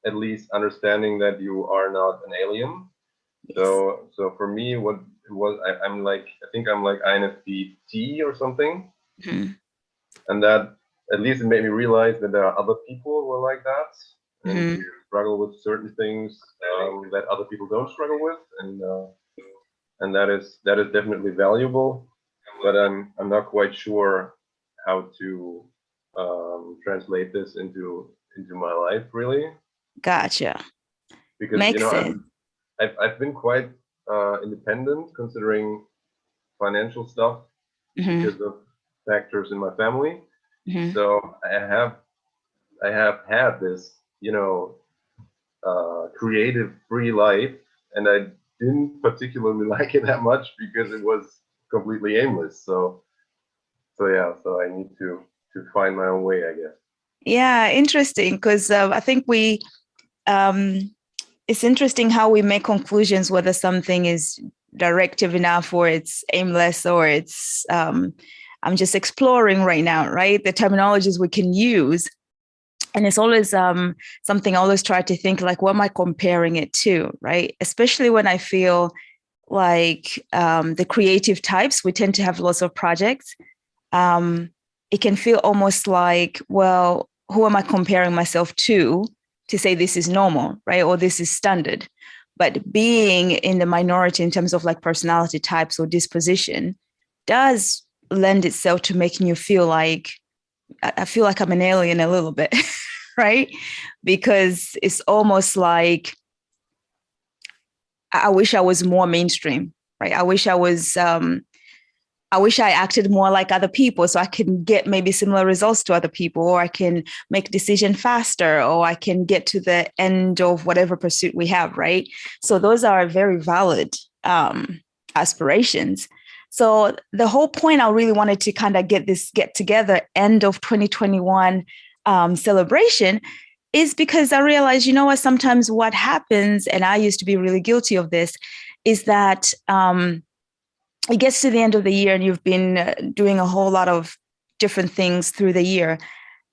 at least understanding that you are not an alien. Yes. So for me, what it was, I'm like, I think I'm like INFP or something, Mm-hmm. and that at least it made me realize that there are other people who are like that, and Mm-hmm. who struggle with certain things that other people don't struggle with, and that is definitely valuable. But I'm not quite sure how to translate this into my life really, Gotcha. because Makes sense. I've been quite independent considering financial stuff Mm-hmm. because of factors in my family. Mm-hmm. So I have had this, creative free life, and I didn't particularly like it that much because it was completely aimless. So yeah, so I need to find my own way, I guess. Yeah, interesting. Because I think um, it's interesting how we make conclusions whether something is directive enough or it's aimless or it's, I'm just exploring right now, right? The terminologies we can use. And it's always something I always try to think like, what am I comparing it to, right? Especially when I feel like the creative types, we tend to have lots of projects. It can feel almost like, well, who am I comparing myself to say this is normal, right? Or this is standard. But being in the minority in terms of like personality types or disposition does lend itself to making you feel like, I feel like I'm an alien a little bit, right? Because it's almost like I wish I was more mainstream, right? I wish I acted more like other people so I can get maybe similar results to other people, or I can make decision faster, or I can get to the end of whatever pursuit we have, right? So those are very valid aspirations. So the whole point I really wanted to kind of get together end of 2021 celebration is because I realized, you know what, sometimes what happens, and I used to be really guilty of this, is that it gets to the end of the year and you've been doing a whole lot of different things through the year,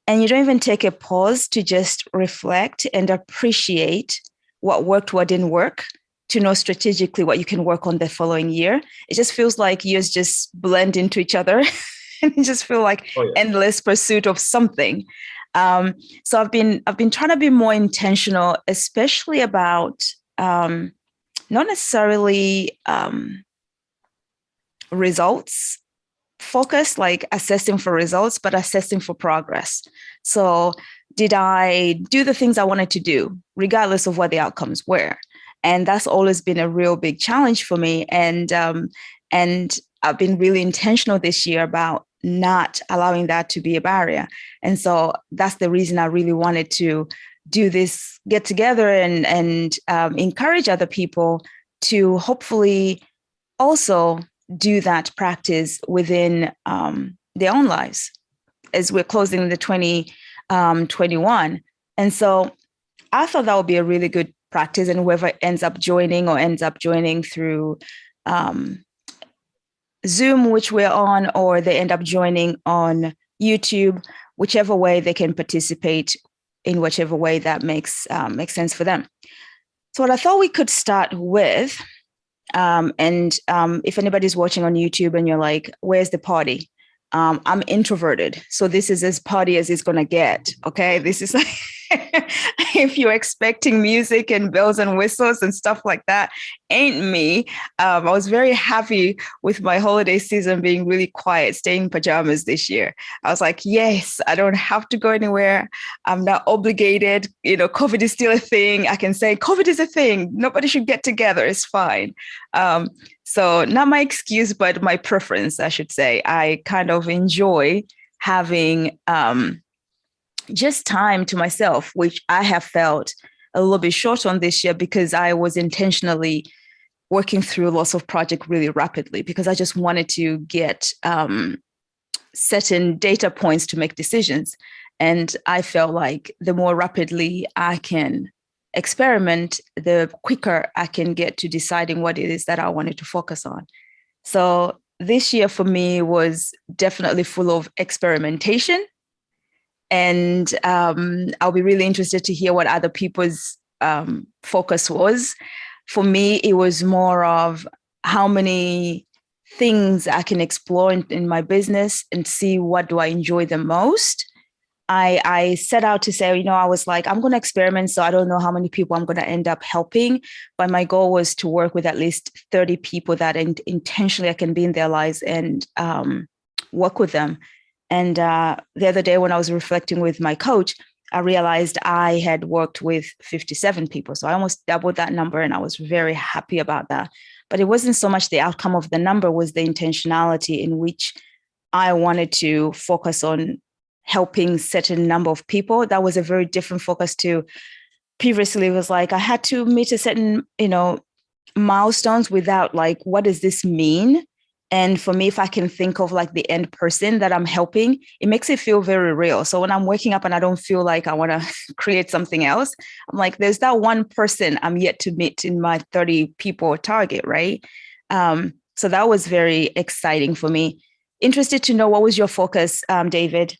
and you don't even take a pause to just reflect and appreciate what worked, what didn't work, to know strategically what you can work on the following year. It just feels like years just blend into each other and you just feel like Oh yeah. endless pursuit of something. So I've been trying to be more intentional, especially about not necessarily results focused, like assessing for results, but assessing for progress. So did I do the things I wanted to do, regardless of what the outcomes were? And that's always been a real big challenge for me. And I've been really intentional this year about not allowing that to be a barrier. And so that's the reason I really wanted to do this get together and encourage other people to hopefully also do that practice within their own lives as we're closing the 2021. And so I thought that would be a really good practice. And whoever ends up joining through Zoom, which we're on, or they end up joining on YouTube, whichever way they can participate in whichever way that makes sense for them. So what I thought we could start with, if anybody's watching on YouTube and you're like, where's the party? I'm introverted, so this is as party as it's gonna get. Okay, this is like if you're expecting music and bells and whistles and stuff like that, ain't me. I was very happy with my holiday season being really quiet, staying in pajamas this year. I was like, yes, I don't have to go anywhere. I'm not obligated. You know, COVID is still a thing. I can say COVID is a thing. Nobody should get together. It's fine. So not my excuse, but my preference, I should say. I kind of enjoy having just time to myself, which I have felt a little bit short on this year because I was intentionally working through lots of projects really rapidly because I just wanted to get certain data points to make decisions. And I felt like the more rapidly I can experiment, the quicker I can get to deciding what it is that I wanted to focus on. So this year for me was definitely full of experimentation And I'll be really interested to hear what other people's focus was. For me, it was more of how many things I can explore in my business and see what do I enjoy the most. I set out to say, I was like, I'm going to experiment. So I don't know how many people I'm going to end up helping. But my goal was to work with at least 30 people that intentionally I can be in their lives and work with them. And the other day when I was reflecting with my coach, I realized I had worked with 57 people. So I almost doubled that number. And I was very happy about that. But it wasn't so much the outcome of the number, was the intentionality in which I wanted to focus on helping certain number of people. That was a very different focus to previously. It was like I had to meet a certain, milestones without like, what does this mean? And for me, if I can think of like the end person that I'm helping, it makes it feel very real. So when I'm waking up and I don't feel like I want to create something else, I'm like, there's that one person I'm yet to meet in my 30 people target, right? So that was very exciting for me. Interested to know, what was your focus, David?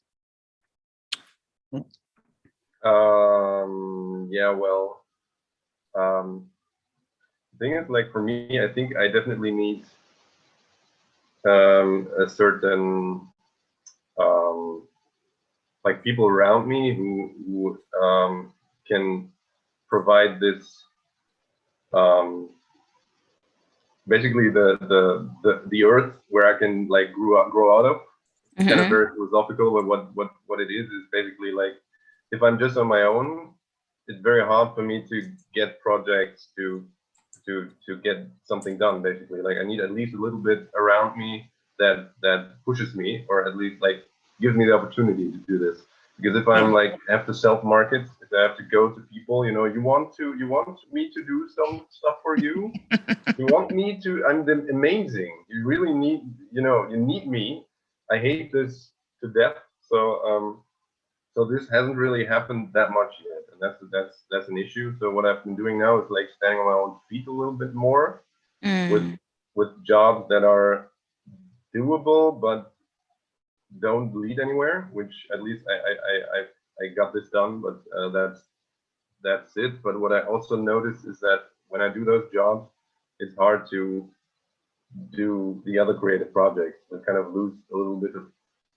The thing is, like, for me, I think I definitely need a certain like people around me who can provide this basically the earth where I can like grow out of. It's kind of very philosophical, but what it is basically like, if I'm just on my own, it's very hard for me to get projects to get something done. Basically, like I need at least a little bit around me that pushes me, or at least like gives me the opportunity to do this. Because if I'm like have to self-market, if I have to go to people, you want me to do some stuff for you. You want me to? I'm amazing. You really need, you need me. I hate this to death. So this hasn't really happened that much yet, and that's an issue. So what I've been doing now is like standing on my own feet a little bit more with jobs that are doable but don't lead anywhere. Which at least I got this done, but that's it. But what I also noticed is that when I do those jobs, it's hard to do the other creative projects. I kind of lose a little bit of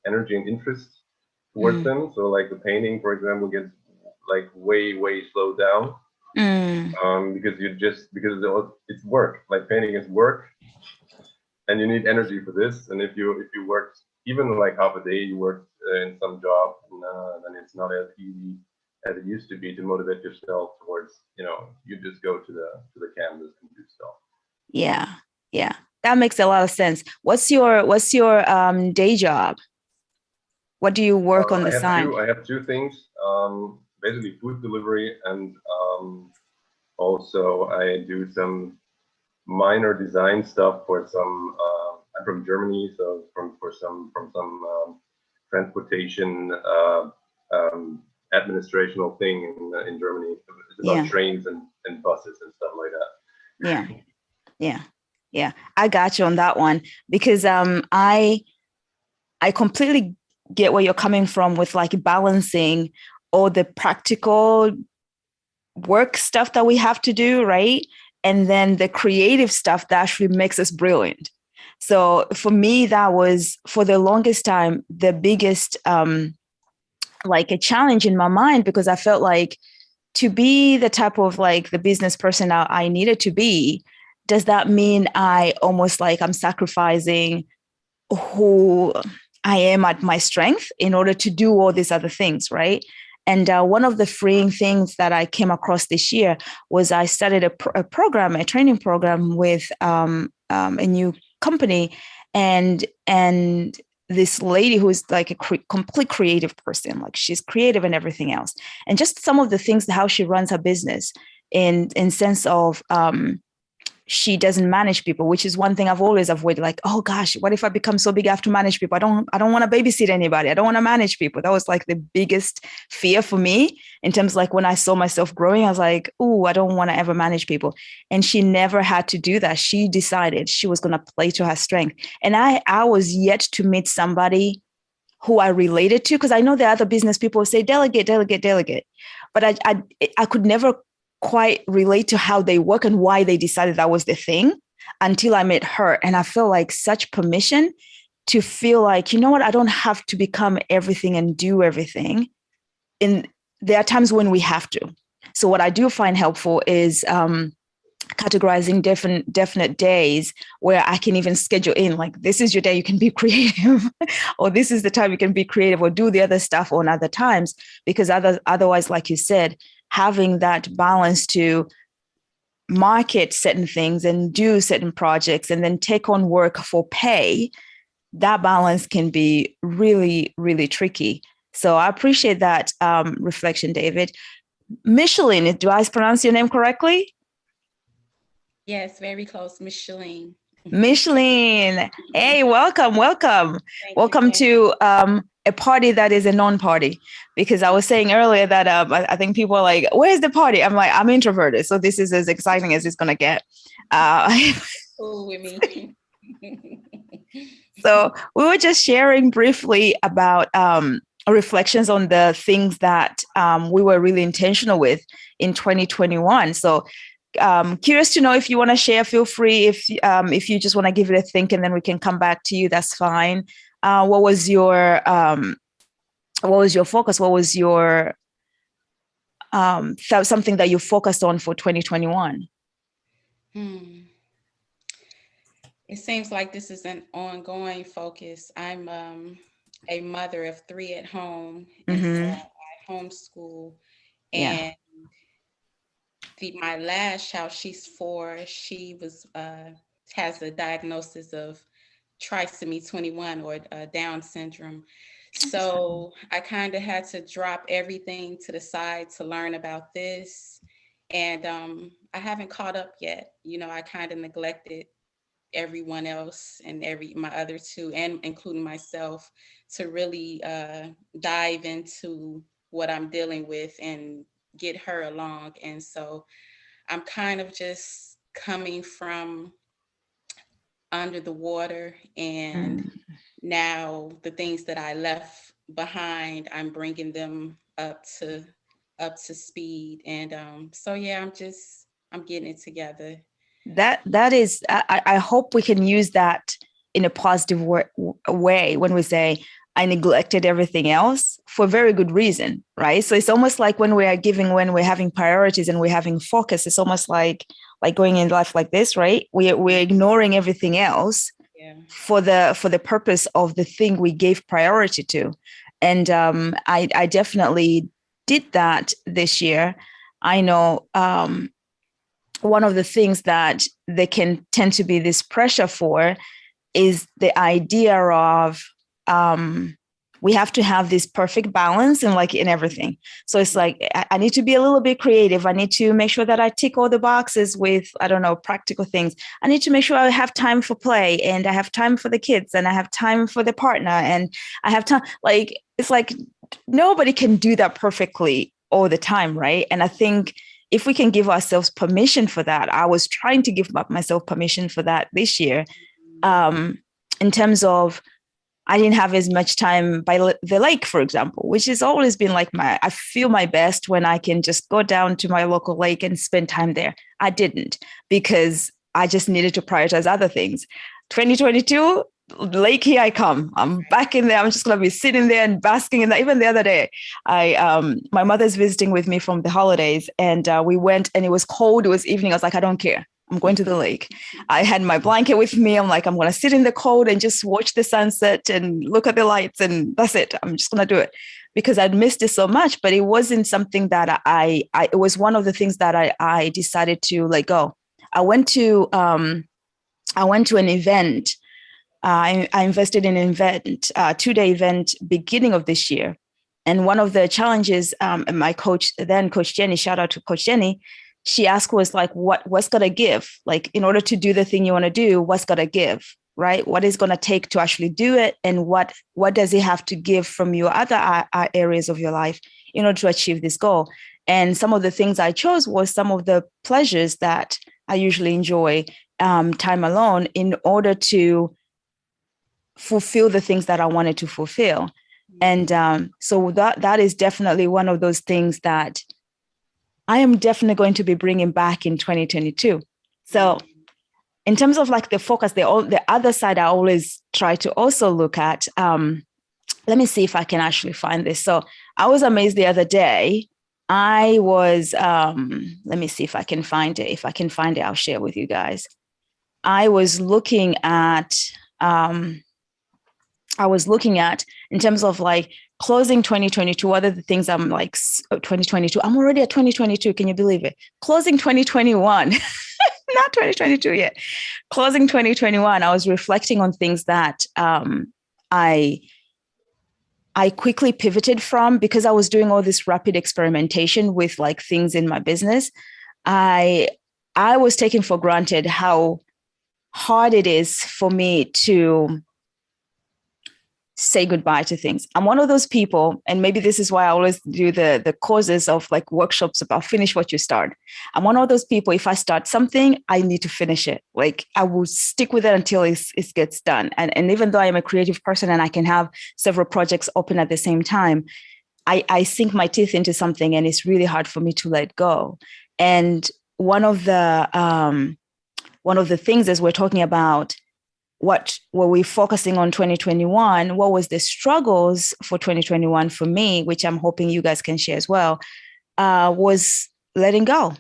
energy and interest towards them. So like the painting, for example, gets like way slowed down because it's work. Like painting is work, and you need energy for this. And if you work even like half a day, you work in some job, then it's not as easy as it used to be to motivate yourself towards, you just go to the canvas and do stuff. Yeah, that makes a lot of sense. What's your day job? What do you work on the side? I have two things, basically food delivery, and also I do some minor design stuff for some. I'm from Germany, so for some transportation administrational thing in Germany. It's about trains and buses and stuff like that. Yeah. I got you on that one, because I completely get where you're coming from with like balancing all the practical work stuff that we have to do, right? And then the creative stuff that actually makes us brilliant. So for me, that was for the longest time the biggest like a challenge in my mind, because I felt like to be the type of like the business person I needed to be, does that mean I almost like I'm sacrificing who I am at my strength in order to do all these other things, right? And one of the freeing things that I came across this year was I started a training program with a new company, and this lady who is like a complete creative person, like she's creative and everything else, and just some of the things, how she runs her business in sense of she doesn't manage people, which is one thing I've always avoided. Like, oh gosh, what if I become so big I have to manage people? I don't want to babysit anybody. I don't want to manage people. That was like the biggest fear for me in terms of like when I saw myself growing, I was like, oh, I don't want to ever manage people. And she never had to do that. She decided she was going to play to her strength. And I was yet to meet somebody who I related to, because I know there are other business people who say delegate, delegate, delegate, but I could never quite relate to how they work and why they decided that was the thing until I met her. And I feel like such permission to feel like, you know what, I don't have to become everything and do everything. And there are times when we have to. So what I do find helpful is categorizing definite days where I can even schedule in, like, this is your day you can be creative, or this is the time you can be creative, or do the other stuff on other times. Because otherwise, like you said, having that balance to market certain things and do certain projects and then take on work for pay, that balance can be really, really tricky. So I appreciate that reflection, David. Michelin, do I pronounce your name correctly? Yes, very close. Michelin. Michelin. Hey, welcome. Welcome to a party that is a non-party. Because I was saying earlier that I think people are like, where's the party? I'm like, I'm introverted. So this is as exciting as it's going to get. Cool with me. So we were just sharing briefly about reflections on the things that we were really intentional with in 2021. So curious to know if you want to share, feel free. If you just want to give it a think and then we can come back to you, that's fine. What was your focus? What was your something that you focused on for 2021? It seems like this is an ongoing focus. I'm a mother of 3 at home, and so I homeschool. And my last child, she's 4. She was has a diagnosis of trisomy 21 or Down syndrome. So I kind of had to drop everything to the side to learn about this, and I haven't caught up yet. You know, I kind of neglected everyone else and my other 2, and including myself, to really dive into what I'm dealing with and get her along. And so I'm kind of just coming from under the water, and now the things that I left behind, I'm bringing them up to speed. And so yeah, I'm getting it together. That is, I hope we can use that in a positive way when we say, I neglected everything else for very good reason, right? So it's almost like when we're having priorities and we're having focus, it's almost like going in life like this, right? We're ignoring everything else for the purpose of the thing we gave priority to. And I definitely did that this year. I know one of the things that they can tend to be this pressure for is the idea of we have to have this perfect balance and like in everything. So it's like, I need to be a little bit creative. I need to make sure that I tick all the boxes with, I don't know, practical things. I need to make sure I have time for play, and I have time for the kids, and I have time for the partner, and I have time. Like, it's like nobody can do that perfectly all the time, right? And I think if we can give ourselves permission for that, I was trying to give myself permission for that this year, in terms of I didn't have as much time by the lake, for example, which has always been like I feel my best when I can just go down to my local lake and spend time there. I didn't, because I just needed to prioritize other things. 2022, lake, here I come. I'm back in there. I'm just going to be sitting there and basking in that. Even the other day, my mother's visiting with me from the holidays, and we went, and it was cold. It was evening. I was like, I don't care. I'm going to the lake. I had my blanket with me. I'm like, I'm going to sit in the cold and just watch the sunset and look at the lights. And that's it. I'm just going to do it, because I'd missed it so much. But it wasn't something that it was one of the things that I decided to let go. I went to an event. I invested in an event, 2-day event, beginning of this year. And one of the challenges, my coach, Coach Jenny, shout out to Coach Jenny, she asked was like, what's going to give? Like, in order to do the thing you want to do, what's going to give, right? What is going to take to actually do it? And what does it have to give from your other areas of your life in order to achieve this goal? And some of the things I chose was some of the pleasures that I usually enjoy, time alone, in order to fulfill the things that I wanted to fulfill. And so that is definitely one of those things that I am definitely going to be bringing back in 2022. So in terms of like the focus, the other side I always try to also look at, let me see if I can actually find this. So I was amazed the other day. I was, let me see if I can find it. If I can find it, I'll share with you guys. I was looking at in terms of like closing 2022, what are the things I'm like 2022? I'm already at 2022. Can you believe it? Closing 2021, not 2022 yet. Closing 2021, I was reflecting on things that I quickly pivoted from because I was doing all this rapid experimentation with like things in my business. I was taking for granted how hard it is for me to say goodbye to things. I'm one of those people, and maybe this is why I always do the courses of like workshops about finish what you start. I'm one of those people, if I start something, I need to finish it. Like I will stick with it until it gets done. And even though I am a creative person and I can have several projects open at the same time, I sink my teeth into something and it's really hard for me to let go. And one of the things as we're talking about, what were we focusing on 2021? What was the struggles for 2021 for me, which I'm hoping you guys can share as well, was letting go.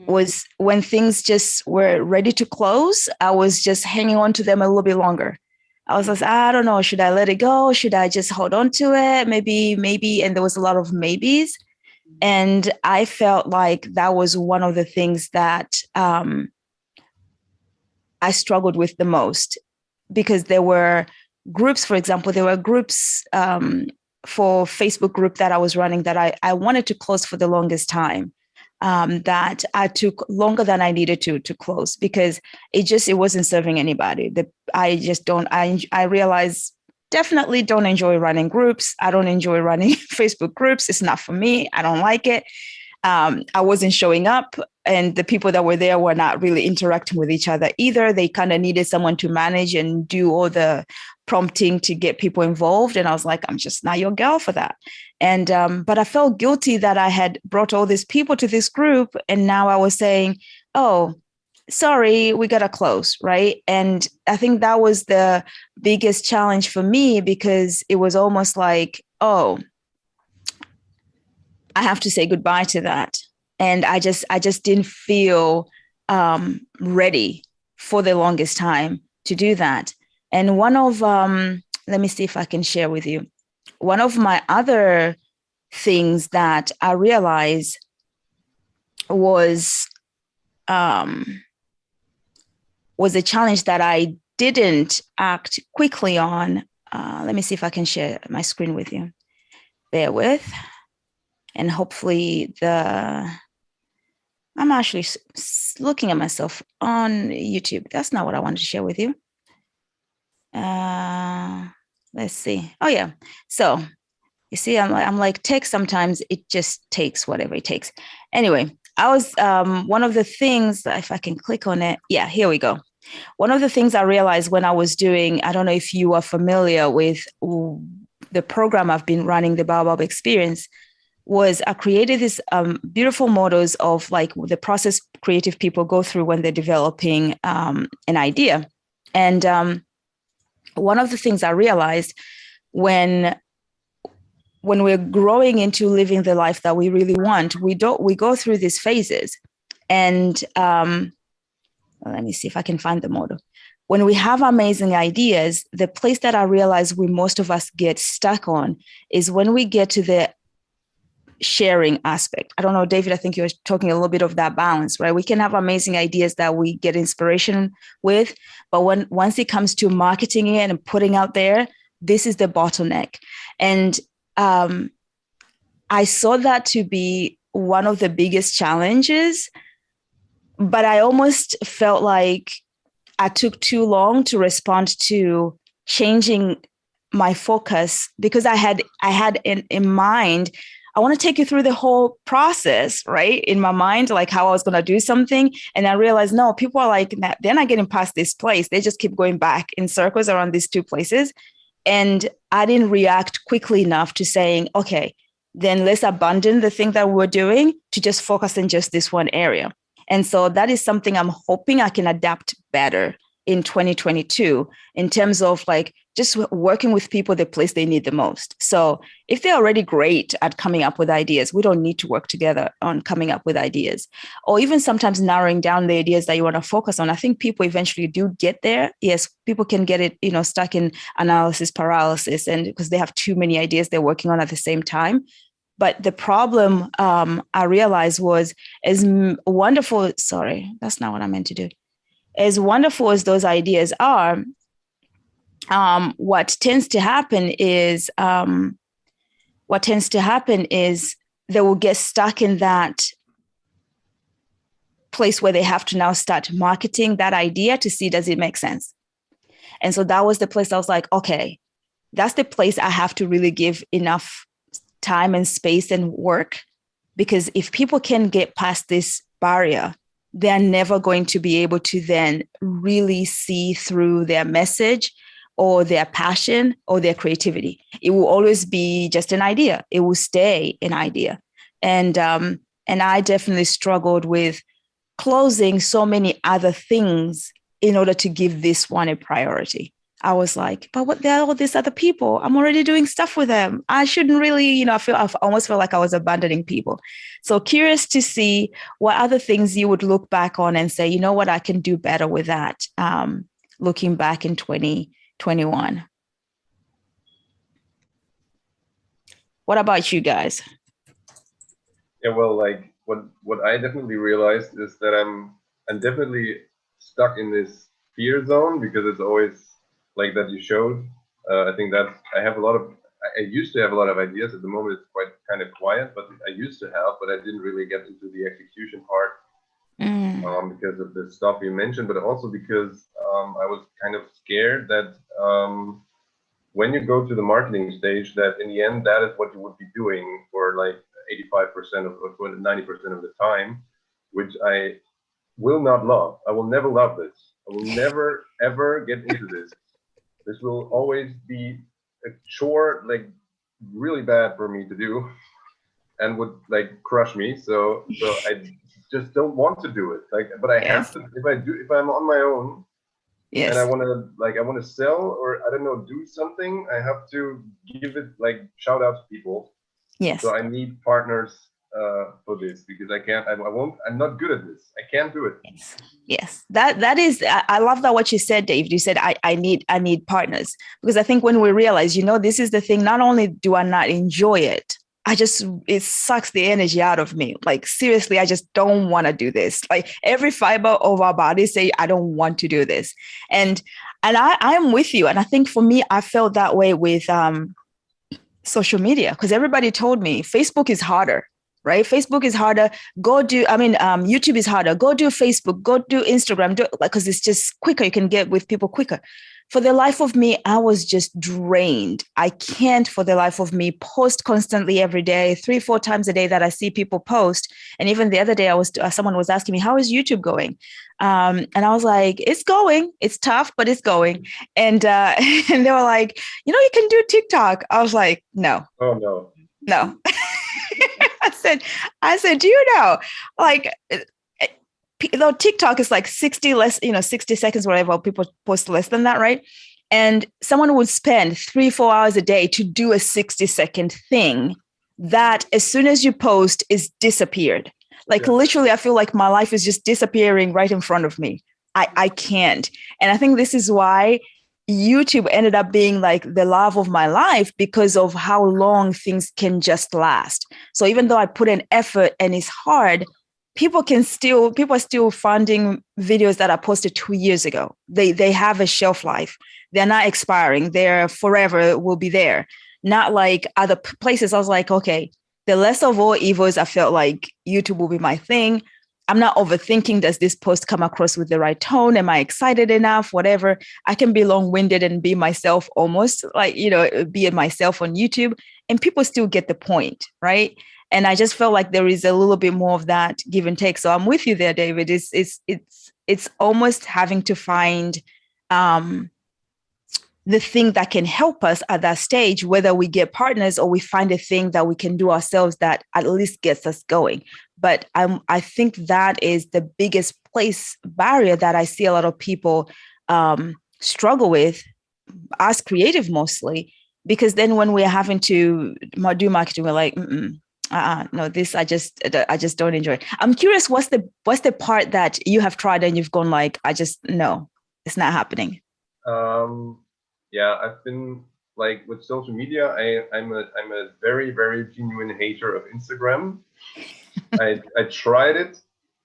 Was when things just were ready to close, I was just hanging on to them a little bit longer. I was like, I don't know, should I let it go? Should I just hold on to it? Maybe. And there was a lot of maybes. And I felt like that was one of the things that I struggled with the most, because there were groups, for example, for Facebook group that I was running that I wanted to close for the longest time, that I took longer than I needed to close because it wasn't serving anybody. I realized definitely don't enjoy running groups. I don't enjoy running Facebook groups. It's not for me. I don't like it. I wasn't showing up, and the people that were there were not really interacting with each other either. They kind of needed someone to manage and do all the prompting to get people involved. And I was like, I'm just not your girl for that. And, but I felt guilty that I had brought all these people to this group. And now I was saying, oh, sorry, we got to close. Right. And I think that was the biggest challenge for me, because it was almost like, oh, I have to say goodbye to that. And I just didn't feel ready for the longest time to do that. And one of, let me see if I can share with you. One of my other things that I realized was a challenge that I didn't act quickly on. Let me see if I can share my screen with you. Bear with. And hopefully I'm actually looking at myself on YouTube. That's not what I wanted to share with you. Let's see. Oh yeah. So you see, I'm like tech. Sometimes it just takes whatever it takes. Anyway, I was one of the things, if I can click on it. Yeah, here we go. One of the things I realized when I was doing, I don't know if you are familiar with the program I've been running, the Baobab Experience, was I created these beautiful models of like the process creative people go through when they're developing an idea. And one of the things I realized when we're growing into living the life that we really want, we go through these phases. And let me see if I can find the model. When we have amazing ideas, the place that I realize most of us get stuck on is when we get to the sharing aspect. I don't know, David, I think you're talking a little bit of that balance, right? We can have amazing ideas that we get inspiration with, but once it comes to marketing it and putting out there, this is the bottleneck. And I saw that to be one of the biggest challenges, but I almost felt like I took too long to respond to changing my focus, because I had in mind, I want to take you through the whole process, right? In my mind, like how I was going to do something. And I realized, no, people are like, they're not getting past this place. They just keep going back in circles around these two places. And I didn't react quickly enough to saying, okay, then let's abandon the thing that we're doing to just focus in just this one area. And so that is something I'm hoping I can adapt better in 2022 in terms of like just working with people the place they need the most. So if they're already great at coming up with ideas, we don't need to work together on coming up with ideas, or even sometimes narrowing down the ideas that you want to focus on. I think people eventually do get there. Yes, people can get it, stuck in analysis paralysis, and because they have too many ideas they're working on at the same time. But the problem I realized was as wonderful, sorry, that's not what I meant to do. As wonderful as those ideas are, what tends to happen is they will get stuck in that place where they have to now start marketing that idea to see, does it make sense? And so that was the place I was like, okay, that's the place I have to really give enough time and space and work, because if people can get past this barrier, they're never going to be able to then really see through their message or their passion or their creativity. It will always be just an idea. It will stay an idea. And I definitely struggled with closing so many other things in order to give this one a priority. I was like, but what, there are all these other people. I'm already doing stuff with them. I shouldn't really, I almost felt like I was abandoning people. So curious to see what other things you would look back on and say, you know what, I can do better with that. Looking back in 2021. What about you guys? Yeah, well, like what I definitely realized is that I'm definitely stuck in this fear zone, because it's always like that you showed. I think that I used to have a lot of ideas. At the moment, it's quite kind of quiet, but I used to have, but I didn't really get into the execution part because of the stuff you mentioned, but also because I was kind of scared that when you go to the marketing stage, that in the end, that is what you would be doing for like 85% or 90% of the time, which I will not love. I will never love this. I will never, ever get into this. This will always be a chore, like really bad for me to do, and would like crush me. So I just don't want to do it. Like, but I have to. If I'm on my own, and I want to sell, or I don't know, do something, I have to give it like shout out to people. Yes. So I need partners for this, because I'm not good at this. I can't do it. Yes. That is, I love that what you said, Dave. You said, I need partners, because I think when we realize, this is the thing, not only do I not enjoy it, it sucks the energy out of me. Like, seriously, I just don't want to do this. Like, every fiber of our body say, I don't want to do this. And I'm with you. And I think for me, I felt that way with social media, because everybody told me Facebook is harder, right? Facebook is harder. YouTube is harder. Go do Facebook, go do Instagram, because it's just quicker. You can get with people quicker. For the life of me, I was just drained. I can't, for the life of me, post constantly every day, 3-4 times a day that I see people post. And even the other day, someone was asking me, how is YouTube going? And I was like, it's going. It's tough, but it's going. And and they were like, you can do TikTok. I was like, no. Oh, no. I said, do you know, like, though TikTok is like 60 seconds, whatever, people post less than that, right? And someone would spend 3-4 hours a day to do a 60-second thing that as soon as you post is disappeared. Like, literally, I feel like my life is just disappearing right in front of me. I can't. And I think this is why YouTube ended up being like the love of my life, because of how long things can just last. So even though I put in effort and it's hard, people are still finding videos that I posted 2 years ago. They have a shelf life. They're not expiring. They're forever, will be there. Not like other places. I was like, okay, the less of all evils, I felt like YouTube will be my thing. I'm not overthinking, does this post come across with the right tone? Am I excited enough? Whatever. I can be long-winded and be myself, almost like, be myself on YouTube, and people still get the point, right? And I just felt like there is a little bit more of that give and take. So I'm with you there, David. It's almost having to find the thing that can help us at that stage, whether we get partners or we find a thing that we can do ourselves that at least gets us going. But I think that is the biggest barrier that I see a lot of people struggle with, as creative mostly, because then when we're having to do marketing, we're like, no, this I just don't enjoy. I'm curious, what's the part that you have tried and you've gone like, no, it's not happening? Yeah, I've been like with social media. I'm a very, very genuine hater of Instagram. I tried it.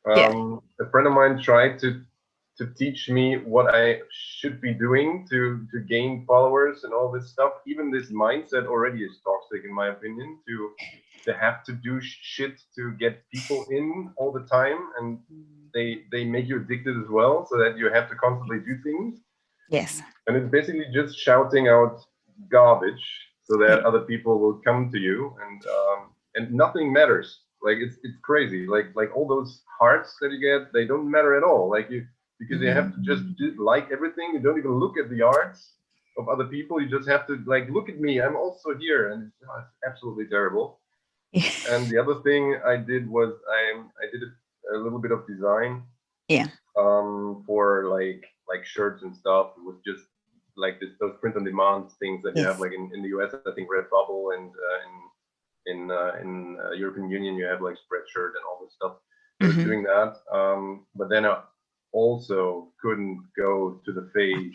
A friend of mine tried to teach me what I should be doing to gain followers and all this stuff. Even this mindset already is toxic, in my opinion, to have to do shit to get people in all the time, and they make you addicted as well, so that you have to constantly do things. Yes. And it's basically just shouting out garbage so that other people will come to you, and nothing matters. Like it's crazy. Like all those hearts that you get, they don't matter at all. Like because you have to just like everything. You don't even look at the arts of other people. You just have to like, look at me. I'm also here, and it's absolutely terrible. And the other thing I did was I did a little bit of design. Yeah. For like shirts and stuff. It was just like those print on demand things that you have like in the US, I think Redbubble, and in European Union you have like Spreadshirt and all this stuff. I was doing that, but then I also couldn't go to the phase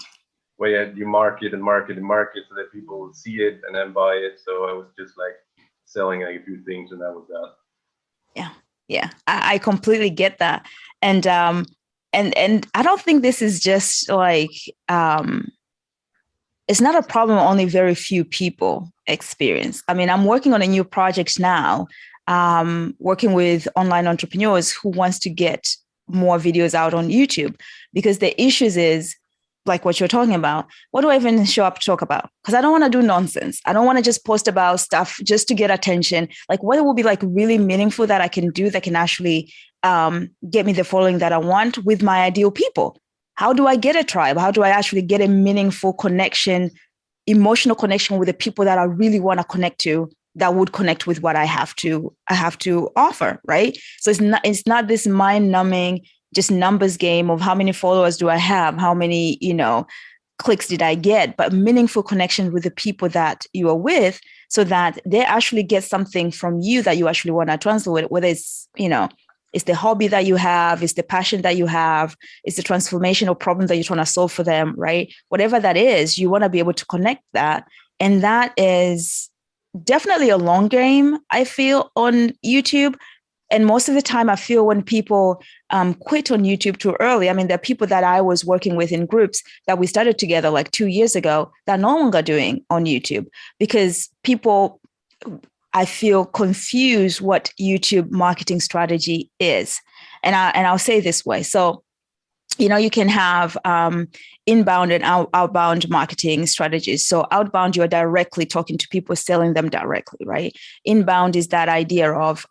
where you market and market and market so that people will see it and then buy it. So I was just like selling like a few things, and that was that. Yeah, I completely get that, and I don't think this is just like it's not a problem only very few people experience. I mean, I'm working on a new project now, working with online entrepreneurs who wants to get more videos out on YouTube, because the issues is like what you're talking about. What do I even show up to talk about? Because I don't want to do nonsense. I don't want to just post about stuff just to get attention. Like, what will be like really meaningful that I can do that can actually get me the following that I want with my ideal people? How do I get a tribe? How do I actually get a meaningful connection, emotional connection with the people that I really want to connect to, that would connect with what I have to offer, right? So it's not this mind-numbing, just numbers game of how many followers do I have, how many, clicks did I get, but meaningful connection with the people that you are with, so that they actually get something from you that you actually want to translate, whether it's, it's the hobby that you have, it's the passion that you have, it's the transformational problem that you're trying to solve for them, right? Whatever that is, you want to be able to connect that. And that is definitely a long game, I feel, on YouTube. And most of the time, I feel when people quit on YouTube too early, I mean, there are people that I was working with in groups that we started together like 2 years ago that are no longer doing on YouTube, because people, I feel, confuse what YouTube marketing strategy is. And I'll say this way. So, you can have inbound and outbound marketing strategies. So outbound, you're directly talking to people, selling them directly, right? Inbound is that idea of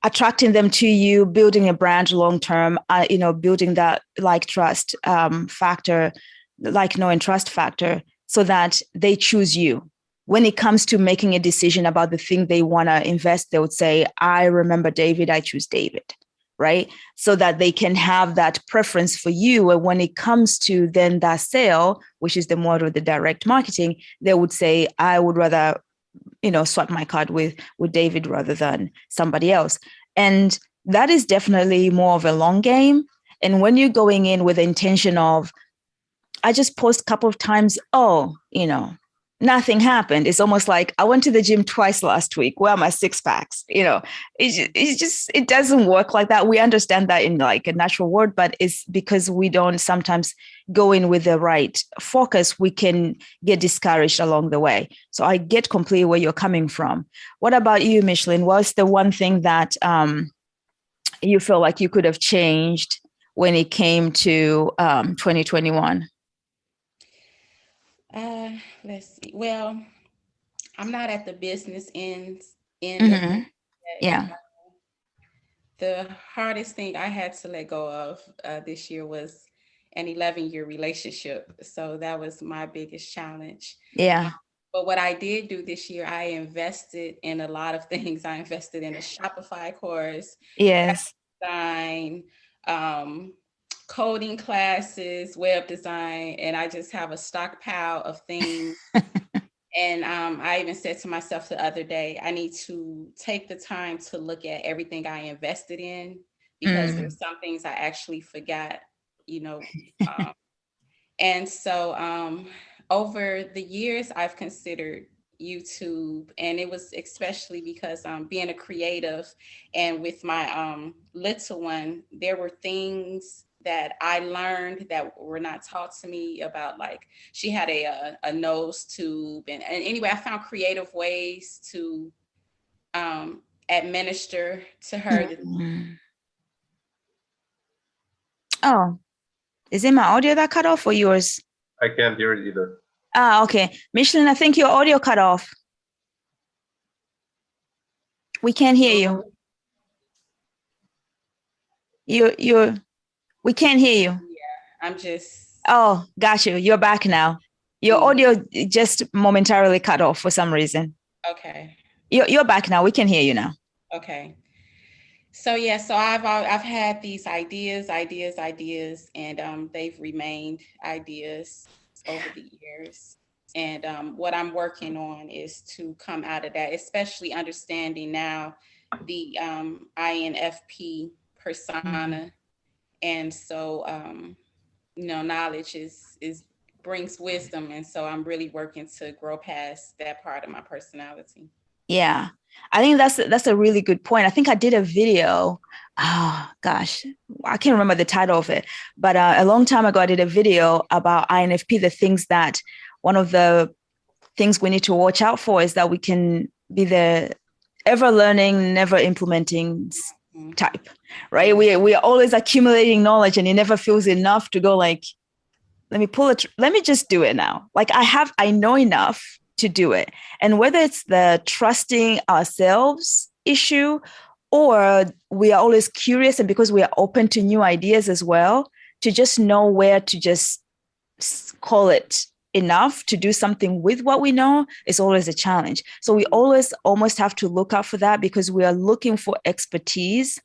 attracting them to you, building a brand long-term, building that trust factor, know and trust factor, so that they choose you. When it comes to making a decision about the thing they want to invest, they would say, I remember David, I choose David, right? So that they can have that preference for you. And when it comes to then that sale, which is the model of the direct marketing, they would say, I would rather swap my card with David rather than somebody else. And that is definitely more of a long game. And when you're going in with the intention of, I just post a couple of times, nothing happened. It's almost like, I went to the gym twice last week. Where are my 6 packs? It doesn't work like that. We understand that in like a natural world, but it's because we don't sometimes go in with the right focus, we can get discouraged along the way. So I get completely where you're coming from. What about you, Michelin? What's the one thing that you feel like you could have changed when it came to 2021? Let's see. Well, I'm not at the business end of it. Yeah. The hardest thing I had to let go of this year was an 11-year relationship. So that was my biggest challenge. Yeah. But what I did do this year, I invested in a lot of things. I invested in a Shopify course, Yes. design, coding classes, web design, and I just have a stockpile of things. And I even said to myself the other day, I need to take the time to look at everything I invested in, because there's some things I actually forgot, you know. And so over the years, I've considered YouTube, and it was especially because being a creative, and with my little one, there were things that I learned that were not taught to me about, like she had a nose tube, and anyway, I found creative ways to administer to her. Oh, is it my audio that cut off or yours? I can't hear it either. Okay. Michelin, I think your audio cut off. We can't hear you. We can't hear you. Yeah, I'm just. Oh, got you. You're back now. Your audio just momentarily cut off for some reason. Okay. You're back now. We can hear you now. Okay. So yeah, so I've had these ideas, and they've remained ideas over the years. And what I'm working on is to come out of that, especially understanding now the INFP persona. And so knowledge is brings wisdom. And so I'm really working to grow past that part of my personality. Yeah, I think that's a really good point. I think I did a video. Oh gosh, I can't remember the title of it, but a long time ago, I did a video about INFP. The things that one of the things we need to watch out for is that we can be the ever learning, never implementing type, right? We are always accumulating knowledge, and it never feels enough to go like, let me just do it now. Like I know enough to do it. And whether it's the trusting ourselves issue, or we are always curious, and because we are open to new ideas as well, to just know where to just call it enough to do something with what we know is always a challenge. So we always almost have to look out for that, because we are looking for expertise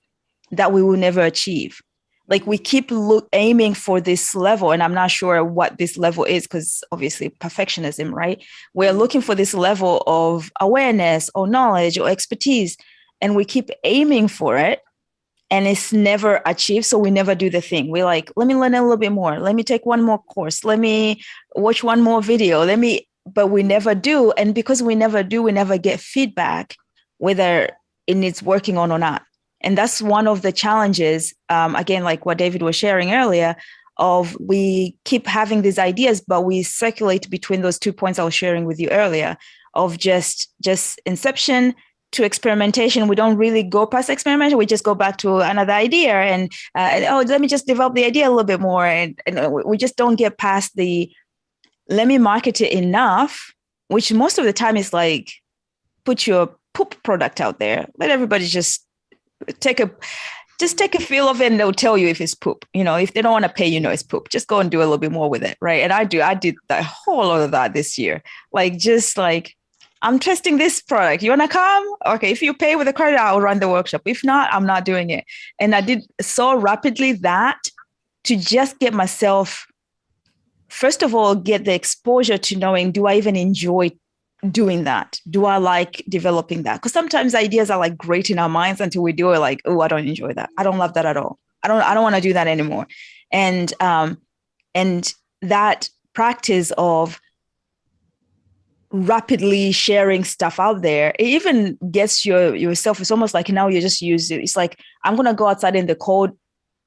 that we will never achieve. Like we keep aiming for this level, and I'm not sure what this level is, because obviously perfectionism, right? We're looking for this level of awareness or knowledge or expertise, and we keep aiming for it, and it's never achieved. So we never do the thing. We're like, let me learn a little bit more. Let me take one more course. Let me watch one more video. But we never do. And because we never do, we never get feedback whether it needs working on or not. And that's one of the challenges, again, like what David was sharing earlier, of we keep having these ideas, but we circulate between those 2 points I was sharing with you earlier, of just inception to experimentation. We don't really go past experimentation. We just go back to another idea and let me just develop the idea a little bit more. And we just don't get past the, let me market it enough, which most of the time is like, put your poop product out there. Let everybody just take a feel of it, and they'll tell you if it's poop. If they don't want to pay, it's poop. Just go and do a little bit more with it, right? And I did the whole lot of that this year. I'm testing this product. You want to come? Okay, if you pay with a credit, I'll run the workshop. If not, I'm not doing it. And I did so rapidly that to just get myself, first of all, get the exposure to knowing, do I even enjoy doing that? Do I like developing that? Because sometimes ideas are like great in our minds until we do it, like, oh, I don't enjoy that. I don't love that at all. I don't want to do that anymore. And that practice of rapidly sharing stuff out there, it even gets yourself. It's almost like now you just use it. It's like, I'm going to go outside in the cold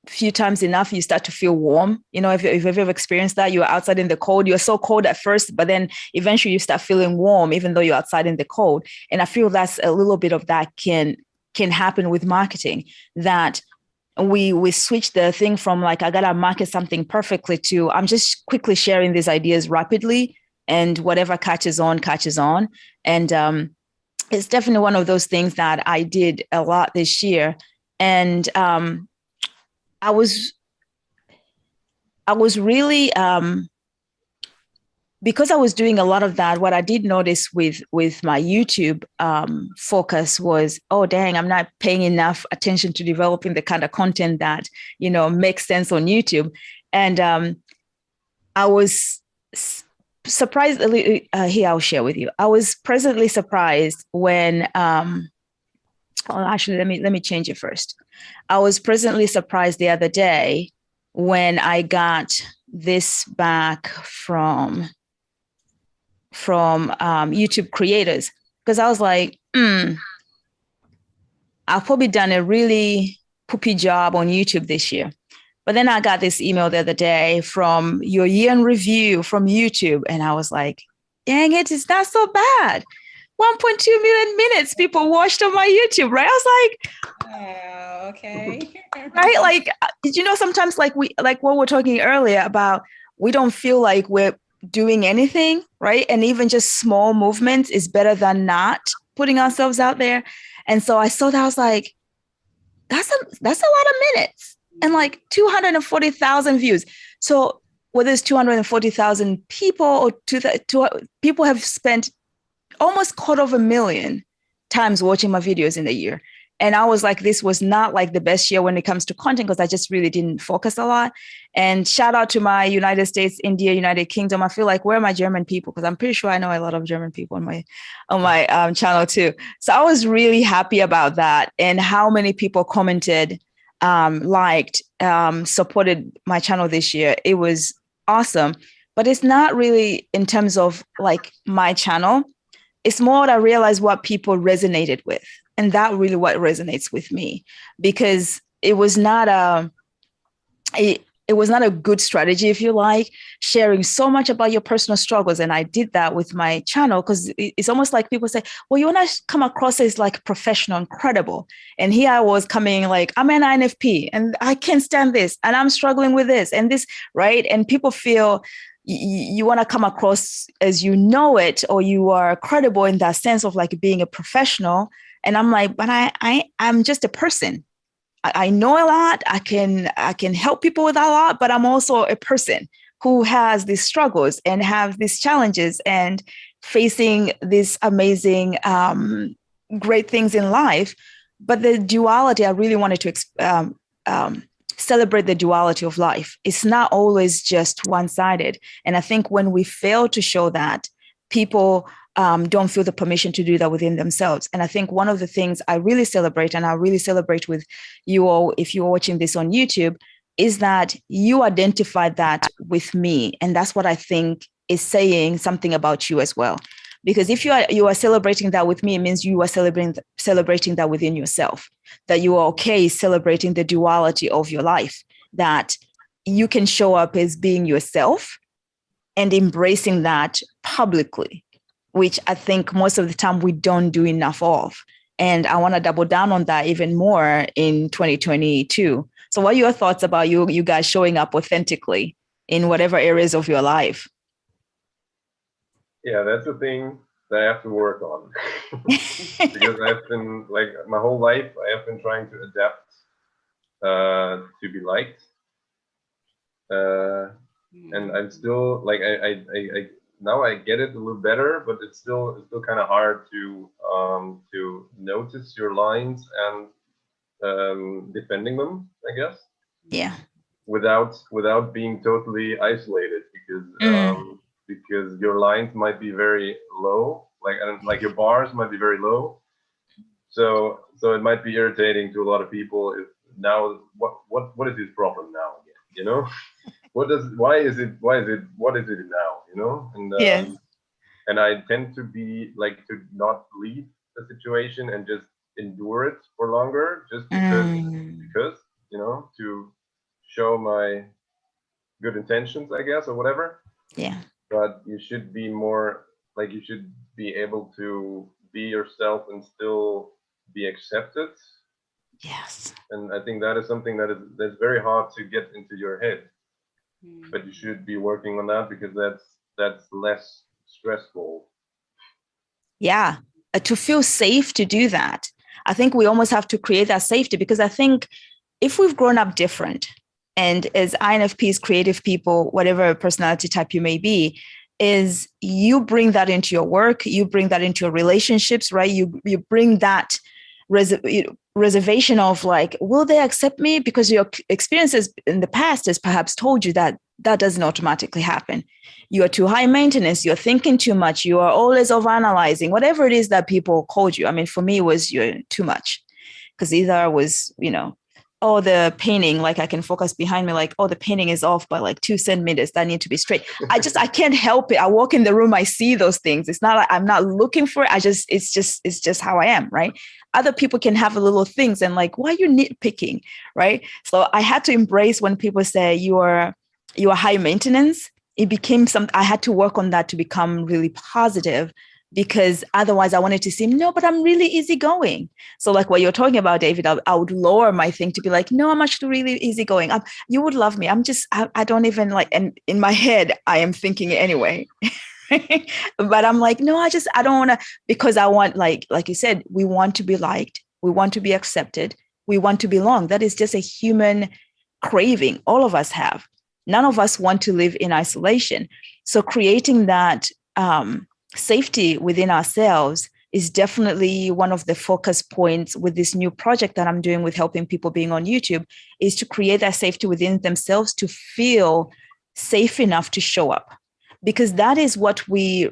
a few times enough, you start to feel warm. If you've ever experienced that, you're outside in the cold, you're so cold at first, but then eventually you start feeling warm, even though you're outside in the cold. And I feel that's a little bit of that can happen with marketing, that we switch the thing from like, I got to market something perfectly, to I'm just quickly sharing these ideas rapidly, and whatever catches on. And it's definitely one of those things that I did a lot this year. And I was I was really, because I was doing a lot of that, what I did notice with my YouTube focus was, oh, dang, I'm not paying enough attention to developing the kind of content that, makes sense on YouTube. And I was surprised. Here, I'll share with you. I was pleasantly surprised when, actually, let me change it first. I was pleasantly surprised the other day when I got this back from YouTube creators, because I was like, I've probably done a really poopy job on YouTube this year. But then I got this email the other day from your year in review from YouTube. And I was like, dang it, it's not so bad. 1.2 million minutes people watched on my YouTube, right? I was like, oh, okay. Right? Like, sometimes like what we're talking earlier about, we don't feel like we're doing anything, right? And even just small movements is better than not putting ourselves out there. And so I saw that, I was like, that's a lot of minutes and like 240,000 views. So whether it's 240,000 people or people have spent almost 250,000 times watching my videos in a year. And I was like, this was not like the best year when it comes to content, because I just really didn't focus a lot. And shout out to my United States, India, United Kingdom. I feel like, where are my German people? Because I'm pretty sure I know a lot of German people on my channel too. So I was really happy about that, and how many people commented, liked, supported my channel this year. It was awesome. But it's not really in terms of like my channel. It's more that I realized what people resonated with. And that really what resonates with me, because it was not a good strategy, if you like, sharing so much about your personal struggles. And I did that with my channel, because it's almost like people say, well, you want to come across as like professional and credible. And here I was coming like, I'm an INFP and I can't stand this, and I'm struggling with this and this, right? And people feel you want to come across as you know it, or you are credible in that sense of like being a professional. And I'm like, but I'm just a person. I know a lot. I can help people with a lot, but I'm also a person who has these struggles and have these challenges and facing these amazing, great things in life. But the duality, I really wanted to celebrate the duality of life. It's not always just one-sided. And I think when we fail to show that, people don't feel the permission to do that within themselves. And I think one of the things I really celebrate, and I really celebrate with you all, if you're watching this on YouTube, is that you identified that with me. And that's what I think is saying something about you as well. Because if you are celebrating that with me, it means you are celebrating that within yourself, that you are okay celebrating the duality of your life, that you can show up as being yourself and embracing that publicly, which I think most of the time we don't do enough of. And I want to double down on that even more in 2022. So what are your thoughts about you guys showing up authentically in whatever areas of your life? Yeah, that's the thing that I have to work on. Because I've been, like, my whole life, I have been trying to adapt to be liked. And I'm still, like, I now I get it a little better, but it's still kind of hard to notice your lines and defending them, I guess. Yeah. Without being totally isolated, because your lines might be very low, like your bars might be very low, so it might be irritating to a lot of people. If now what is his problem now again, what is it now, and Yes. and I tend to be like to not leave the situation and just endure it for longer, just because to show my good intentions, I guess, or whatever. Yeah. But you should be more like, you should be able to be yourself and still be accepted. Yes. And I think that is something that's very hard to get into your head. But you should be working on that, because that's less stressful. Yeah. To feel safe to do that. I think we almost have to create that safety, because I think if we've grown up different and as INFPs, creative people, whatever personality type you may be, is you bring that into your work, you bring that into your relationships, right? You bring that reservation of like, will they accept me? Because your experiences in the past has perhaps told you that that doesn't automatically happen. You are too high maintenance, you're thinking too much, you are always overanalyzing, whatever it is that people called you. I mean, for me, it was you're too much, because either I was, oh, the painting, like I can focus behind me, like, oh, the painting is off by like 2 centimeters. That need to be straight. I can't help it. I walk in the room, I see those things. It's not like I'm not looking for it. It's just how I am, right? Other people can have little things and like, why are you nitpicking, right? So I had to embrace when people say you are high maintenance. It became something I had to work on that to become really positive, because otherwise I wanted to seem, no, but I'm really easygoing. So like what you're talking about, David, I would lower my thing to be like, no, I'm actually really easygoing. You would love me. I don't even like, and in my head, I am thinking it anyway. But I'm like, no, I don't want to, because I want, like you said, we want to be liked. We want to be accepted. We want to belong. That is just a human craving. All of us have. None of us want to live in isolation. So creating that, safety within ourselves is definitely one of the focus points with this new project that I'm doing with helping people being on YouTube, is to create that safety within themselves to feel safe enough to show up, because that is what we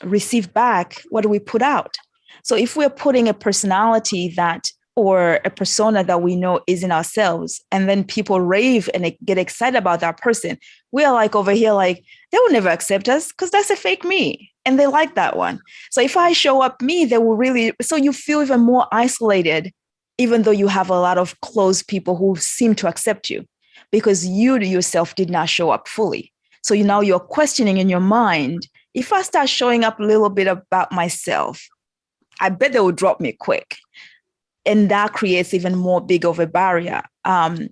receive back, what do we put out. So if we're putting a personality that, or a persona that we know isn't ourselves, and then people rave and get excited about that person, we are like over here, like, they will never accept us because that's a fake me. And they like that one. So if I show up me, they will really, so you feel even more isolated, even though you have a lot of close people who seem to accept you, because you yourself did not show up fully. So now you're questioning in your mind, if I start showing up a little bit about myself, I bet they will drop me quick. And that creates even more big of a barrier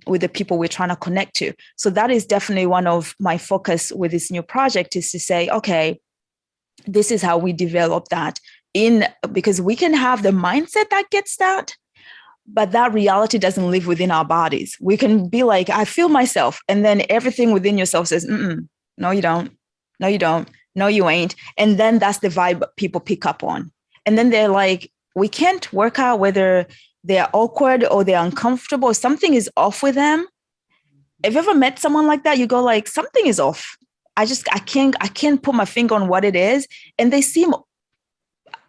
with the people we're trying to connect to. So that is definitely one of my focus with this new project, is to say, okay, this is how we develop that because we can have the mindset that gets that, but that reality doesn't live within our bodies. We can be like, I feel myself. And then everything within yourself says, no, you don't. No, you don't. No, you ain't. And then that's the vibe people pick up on. And then they're like, we can't work out whether they're awkward or they're uncomfortable. Something is off with them. Have you ever met someone like that? You go like, something is off. I can't put my finger on what it is. And they seem,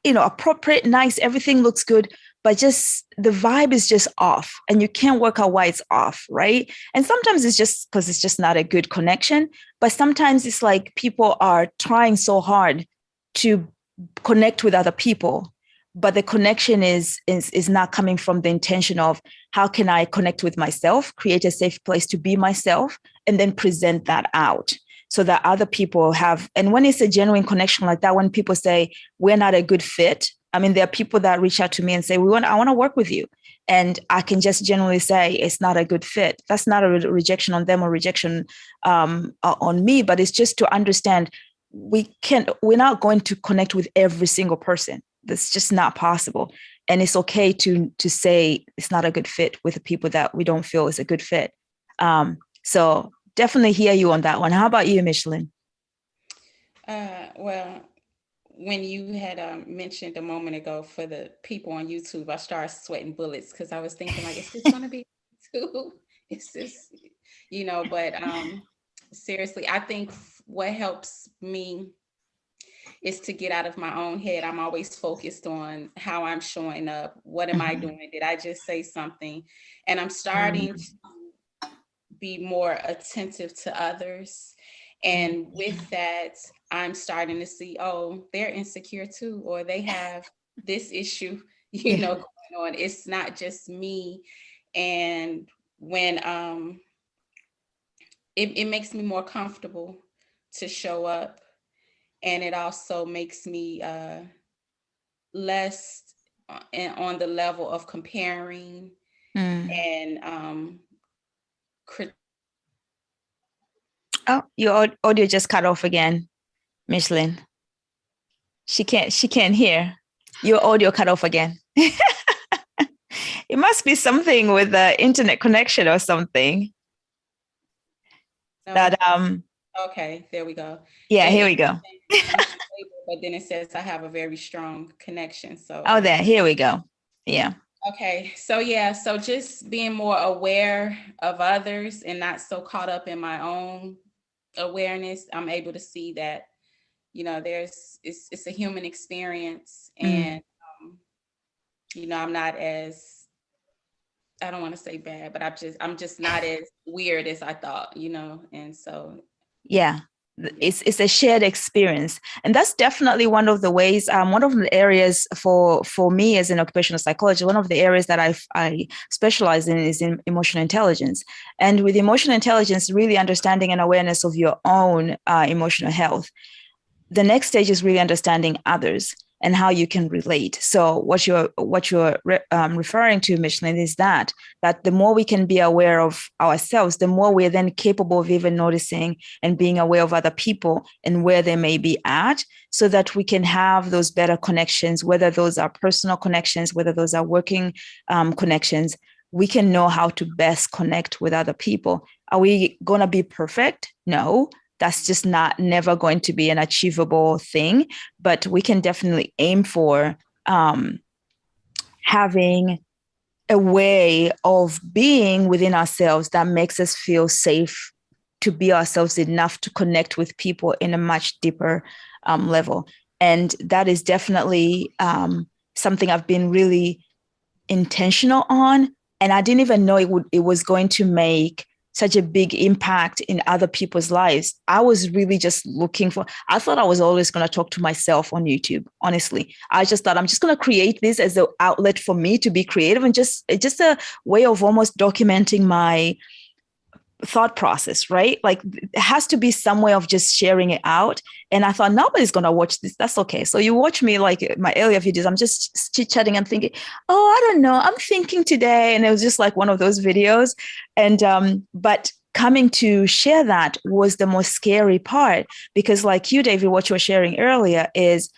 appropriate, nice, everything looks good, but just the vibe is just off, and you can't work out why it's off, right? And sometimes it's just because it's just not a good connection. But sometimes it's like people are trying so hard to connect with other people, but the connection is not coming from the intention of, how can I connect with myself, create a safe place to be myself, and then present that out so that other people have. And when it's a genuine connection like that, when people say we're not a good fit, I mean, there are people that reach out to me and say, I want to work with you. And I can just generally say it's not a good fit. That's not a rejection on them or rejection on me, but it's just to understand we're not going to connect with every single person. That's just not possible. And it's okay to say it's not a good fit with the people that we don't feel is a good fit. So definitely hear you on that one. How about you, Michelin? Well, when you had mentioned a moment ago for the people on YouTube, I started sweating bullets because I was thinking like, is this going to be YouTube? Is this, but seriously, I think what helps me is to get out of my own head. I'm always focused on how I'm showing up. What am I doing? Did I just say something? And I'm starting to be more attentive to others. And with that, I'm starting to see, oh, they're insecure too, or they have this issue, going on. It's not just me. And when it makes me more comfortable to show up. And it also makes me less on the level of comparing and Oh, your audio just cut off again, Michelin. She can't hear. Your audio cut off again. It must be something with the internet connection or something. No. That Okay, there we go. yeah, here we go. But then it says I have a very strong connection. So Oh, there, here we go. Yeah. okay, so yeah, so just being more aware of others and not so caught up in my own awareness, I'm able to see that, it's a human experience, and I'm not as, I don't want to say bad, but I'm just not as weird as I thought, and so Yeah. It's a shared experience, and that's definitely one of the ways. One of the areas for me as an occupational psychologist, one of the areas that I specialize in is in emotional intelligence, and with emotional intelligence, really understanding and awareness of your own emotional health. The next stage is really understanding others and how you can relate. So what you're referring to, Michelin, is that the more we can be aware of ourselves, the more we're then capable of even noticing and being aware of other people and where they may be at, so that we can have those better connections, whether those are personal connections, whether those are working connections. We can know how to best connect with other people. Are we going to be perfect? No. That's just never going to be an achievable thing, but we can definitely aim for having a way of being within ourselves that makes us feel safe to be ourselves enough to connect with people in a much deeper level. And that is definitely something I've been really intentional on. And I didn't even know it was going to make such a big impact in other people's lives. I was really just I thought I was always going to talk to myself on YouTube. Honestly, I just thought I'm just going to create this as an outlet for me to be creative, and just a way of almost documenting my thought process, right? Like, it has to be some way of just sharing it out. And I thought, nobody's going to watch this. That's okay. So you watch me, like my earlier videos, I'm just chit-chatting and thinking, oh, I don't know, I'm thinking today. And it was just like one of those videos. And, but coming to share that was the most scary part, because like you, David, what you were sharing earlier is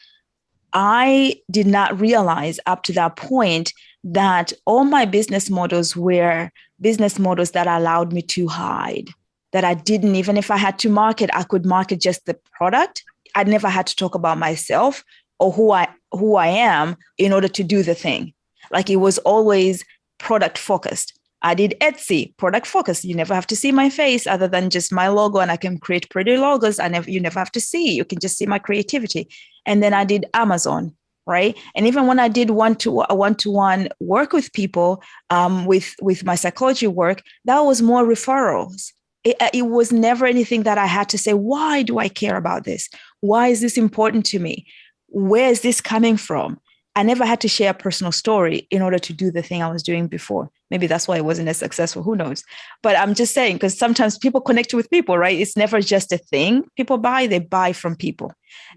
I did not realize up to that point that all my business models were business models that allowed me to hide, that I didn't, even if I had to market, I could market just the product. I never had to talk about myself or who I am in order to do the thing. Like, it was always product focused. I did Etsy, product focused. You never have to see my face other than just my logo, and I can create pretty logos. You never have to see. You can just see my creativity. And then I did Amazon, right? And even when I did one-to-one work with people, with my psychology work, that was more referrals. It was never anything that I had to say, why do I care about this? Why is this important to me? Where is this coming from? I never had to share a personal story in order to do the thing I was doing before. Maybe that's why it wasn't as successful. Who knows? But I'm just saying, because sometimes people connect with people, right? It's never just a thing people buy. They buy from people.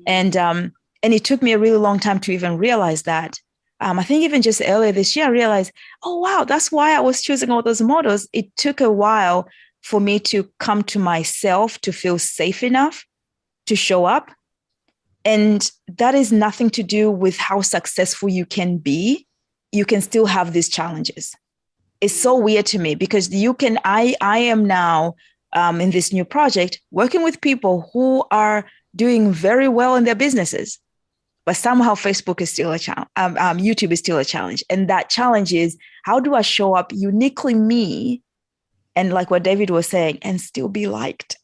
And it took me a really long time to even realize that. I think even just earlier this year, I realized, oh, wow, that's why I was choosing all those models. It took a while for me to come to myself, to feel safe enough to show up. And that is nothing to do with how successful you can be. You can still have these challenges. It's so weird to me, because I am now in this new project working with people who are doing very well in their businesses, but somehow Facebook is still a challenge. YouTube is still a challenge. And that challenge is, how do I show up uniquely me, and like what David was saying, and still be liked?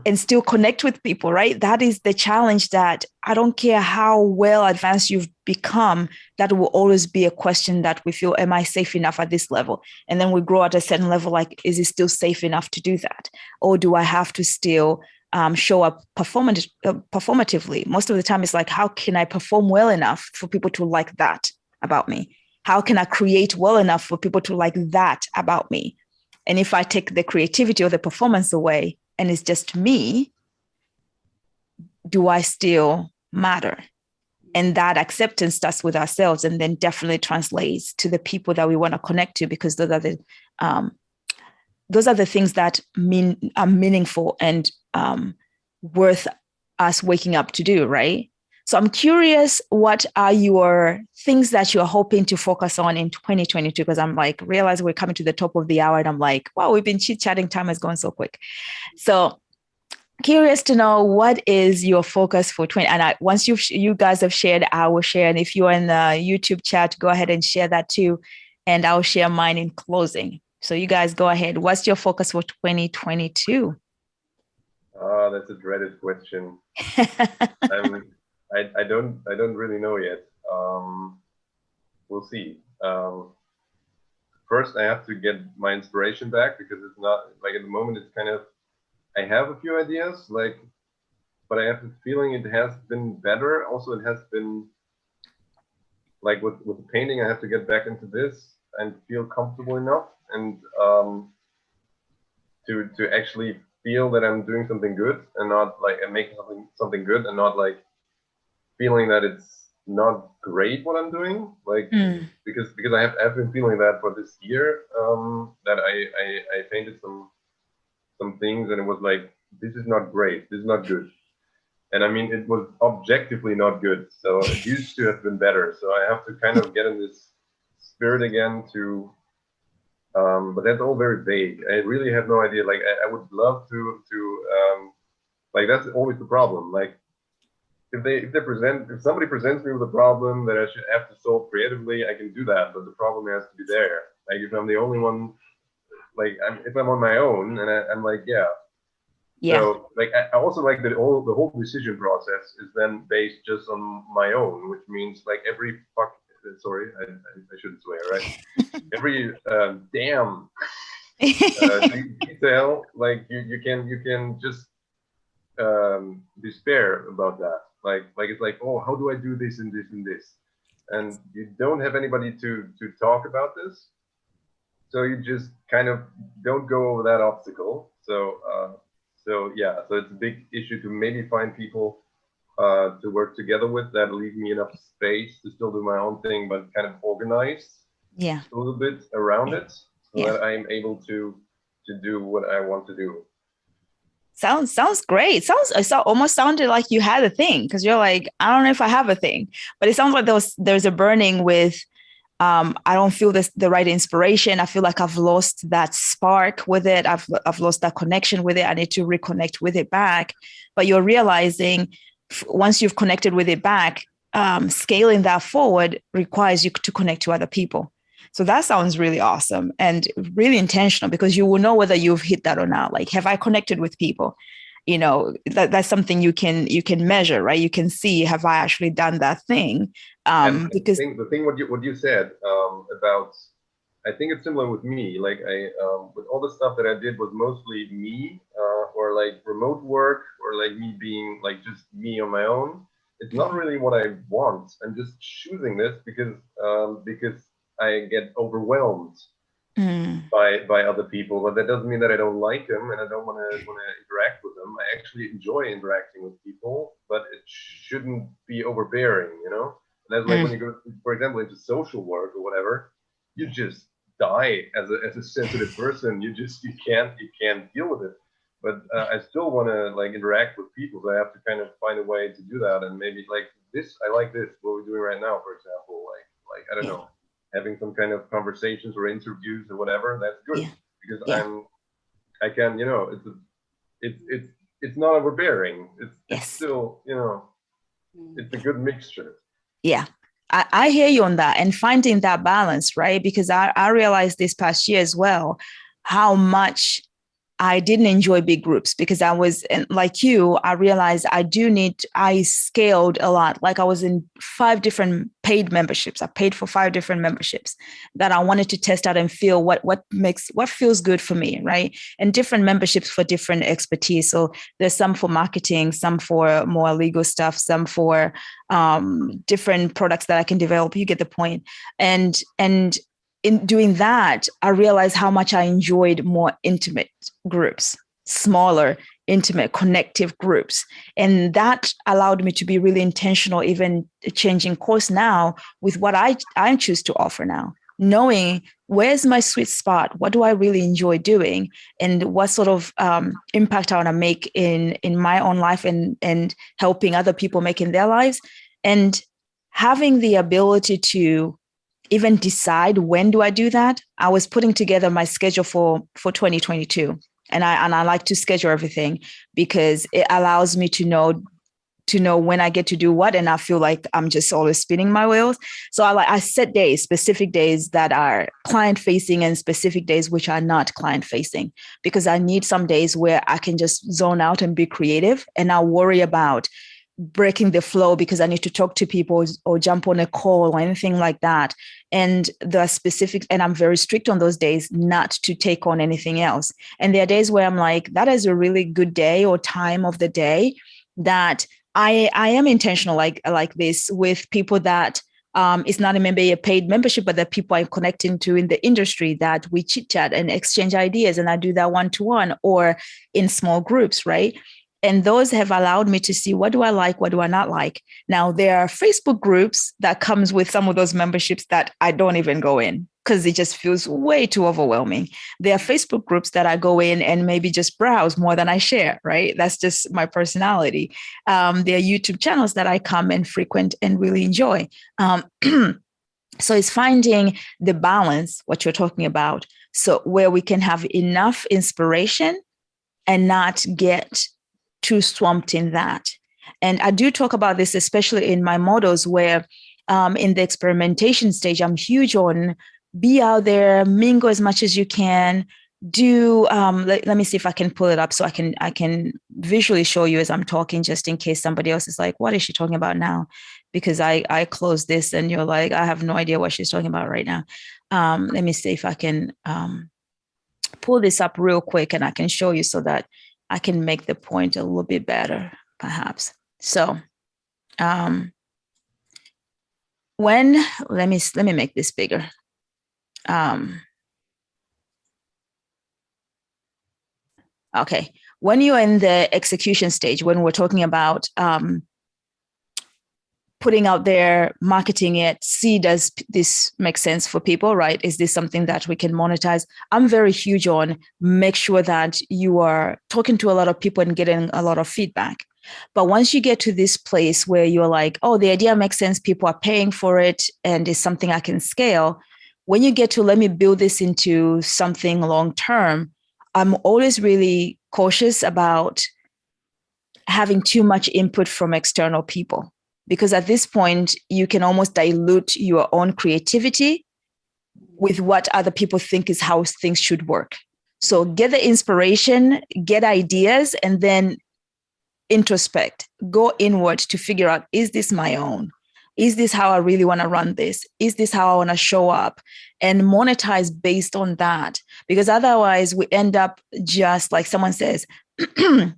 And still connect with people, right? That is the challenge, that I don't care how well advanced you've become, that will always be a question that we feel, am I safe enough at this level? And then we grow at a certain level, like, is it still safe enough to do that? Or do I have to still show up performatively? Most of the time it's like, how can I perform well enough for people to like that about me? How can I create well enough for people to like that about me? And if I take the creativity or the performance away, and it's just me, do I still matter? And that acceptance starts with ourselves, and then definitely translates to the people that we want to connect to, because those are the things that are meaningful and worth us waking up to do, right? So I'm curious, what are your things that you're hoping to focus on in 2022? Because I'm like, realize we're coming to the top of the hour and I'm like, wow, we've been chit-chatting. Time has gone so quick. So curious to know, what is your focus for 20? And once you guys have shared, I will share. And if you're in the YouTube chat, go ahead and share that too. And I'll share mine in closing. So you guys go ahead. What's your focus for 2022? That's a dreaded question. I don't really know yet. We'll see. First, I have to get my inspiration back, because it's not like, at the moment it's kind of, I have a few ideas, like, but I have the feeling it has been better. Also, it has been like with the painting, I have to get back into this and feel comfortable enough, and to actually feel that I'm doing something good, and not like I'm making something good, and not like feeling that it's not great what I'm doing, like because I've been feeling that for this year, that I painted some things, and it was like, this is not great, this is not good. And I mean, it was objectively not good, so it used to have been better. So I have to kind of get in this spirit again to but that's all very vague. I really have no idea. Like, I would love to like, that's always the problem. Like, if somebody presents me with a problem that I should have to solve creatively, I can do that, but the problem has to be there. Like, if I'm the only one, like, if I'm on my own, and I'm like, yeah. So, like, I also like that the whole decision process is then based just on my own, which means, like, sorry, I shouldn't swear, right? Every damn detail, like, you can just despair about that. Like it's like, oh, how do I do this and this and this? And you don't have anybody to talk about this, so you just kind of don't go over that obstacle. So yeah, so it's a big issue to maybe find people to work together with that leave me enough space to still do my own thing, but kind of organized a little bit around it, so that I'm able to do what I want to do. Sounds great. It almost sounded like you had a thing, because you're like, I don't know if I have a thing, but it sounds like there's a burning with, I don't feel the right inspiration. I feel like I've lost that spark with it. I've lost that connection with it. I need to reconnect with it back. But you're realizing, once you've connected with it back, scaling that forward requires you to connect to other people. So that sounds really awesome and really intentional, because you will know whether you've hit that or not. Like, have I connected with people? You know, that's something you can measure, right? You can see, have I actually done that thing? Because the thing what you said about, I think it's similar with me. Like, I with all the stuff that I did was mostly me, or like remote work, or like me being like just me on my own. It's not really what I want. I'm just choosing this because I get overwhelmed by other people, but that doesn't mean that I don't like them and I don't want to interact with them. I actually enjoy interacting with people, but it shouldn't be overbearing, you know? And that's like when you go, for example, into social work or whatever, you just die as a sensitive person. You can't deal with it. But I still want to like interact with people, so I have to kind of find a way to do that. And maybe like this, I like this, what we're doing right now, for example, like I don't know, having some kind of conversations or interviews or whatever. That's good because I can, you know, it's not overbearing. It's still, you know, it's a good mixture. Yeah. I hear you on that, and finding that balance, right? Because I realized this past year as well, how much I didn't enjoy big groups, because I was like you. I realized I scaled a lot. Like, I was in 5 different paid memberships. I paid for 5 different memberships that I wanted to test out and feel what feels good for me, right? And different memberships for different expertise. So there's some for marketing, some for more legal stuff, some for different products that I can develop. You get the point. And in doing that, I realized how much I enjoyed more intimate groups, smaller, intimate, connective groups. And that allowed me to be really intentional, even changing course now with what I choose to offer now, knowing where's my sweet spot? What do I really enjoy doing? And what sort of impact I want to make in my own life and helping other people make in their lives? And having the ability to even decide when do I do that. I was putting together my schedule for 2022. And I like to schedule everything because it allows me to know when I get to do what, and I feel like I'm just always spinning my wheels. So I set days, specific days that are client facing and specific days which are not client facing, because I need some days where I can just zone out and be creative and not worry about breaking the flow because I need to talk to people or jump on a call or anything like that. And the specific, and I'm very strict on those days not to take on anything else. And there are days where I'm like, that is a really good day or time of the day that I am intentional like this with people that it's not a paid membership, but that people I'm connecting to in the industry that we chit chat and exchange ideas. And I do that one-to-one or in small groups, right? And those have allowed me to see what do I like, what do I not like. Now, there are Facebook groups that comes with some of those memberships that I don't even go in because it just feels way too overwhelming. There are Facebook groups that I go in and maybe just browse more than I share, right? That's just my personality. There are YouTube channels that I come and frequent and really enjoy. So it's finding the balance, what you're talking about, so where we can have enough inspiration and not get too swamped in that. And I do talk about this, especially in my models where in the experimentation stage, I'm huge on be out there, mingle as much as you can, do, let me see if I can pull it up so I can visually show you as I'm talking, just in case somebody else is like, what is she talking about now? Because I closed this and you're like, I have no idea what she's talking about right now. Let me see if I can pull this up real quick and I can show you so that I can make the point a little bit better, perhaps. So let me make this bigger. Okay, when you're in the execution stage, when we're talking about putting out there, marketing it, see, does this make sense for people, right? Is this something that we can monetize? I'm very huge on make sure that you are talking to a lot of people and getting a lot of feedback. But once you get to this place where you're like, oh, the idea makes sense, people are paying for it, and it's something I can scale. When you get to, let me build this into something long-term, I'm always really cautious about having too much input from external people. Because at this point, you can almost dilute your own creativity with what other people think is how things should work. So get the inspiration, get ideas, and then introspect, go inward to figure out, is this my own? Is this how I really want to run this? Is this how I want to show up? And monetize based on that. Because otherwise we end up just like someone says,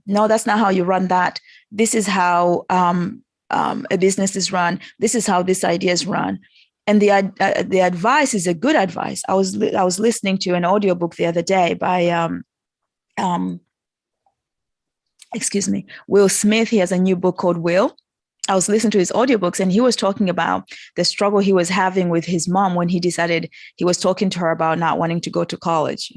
no, that's not how you run that. This is how a business is run. This is how this idea is run. And the advice is a good advice. I was listening to an audiobook the other day by Will Smith. He has a new book called Will. I was listening to his audiobooks and he was talking about the struggle he was having with his mom when he decided, he was talking to her about not wanting to go to college,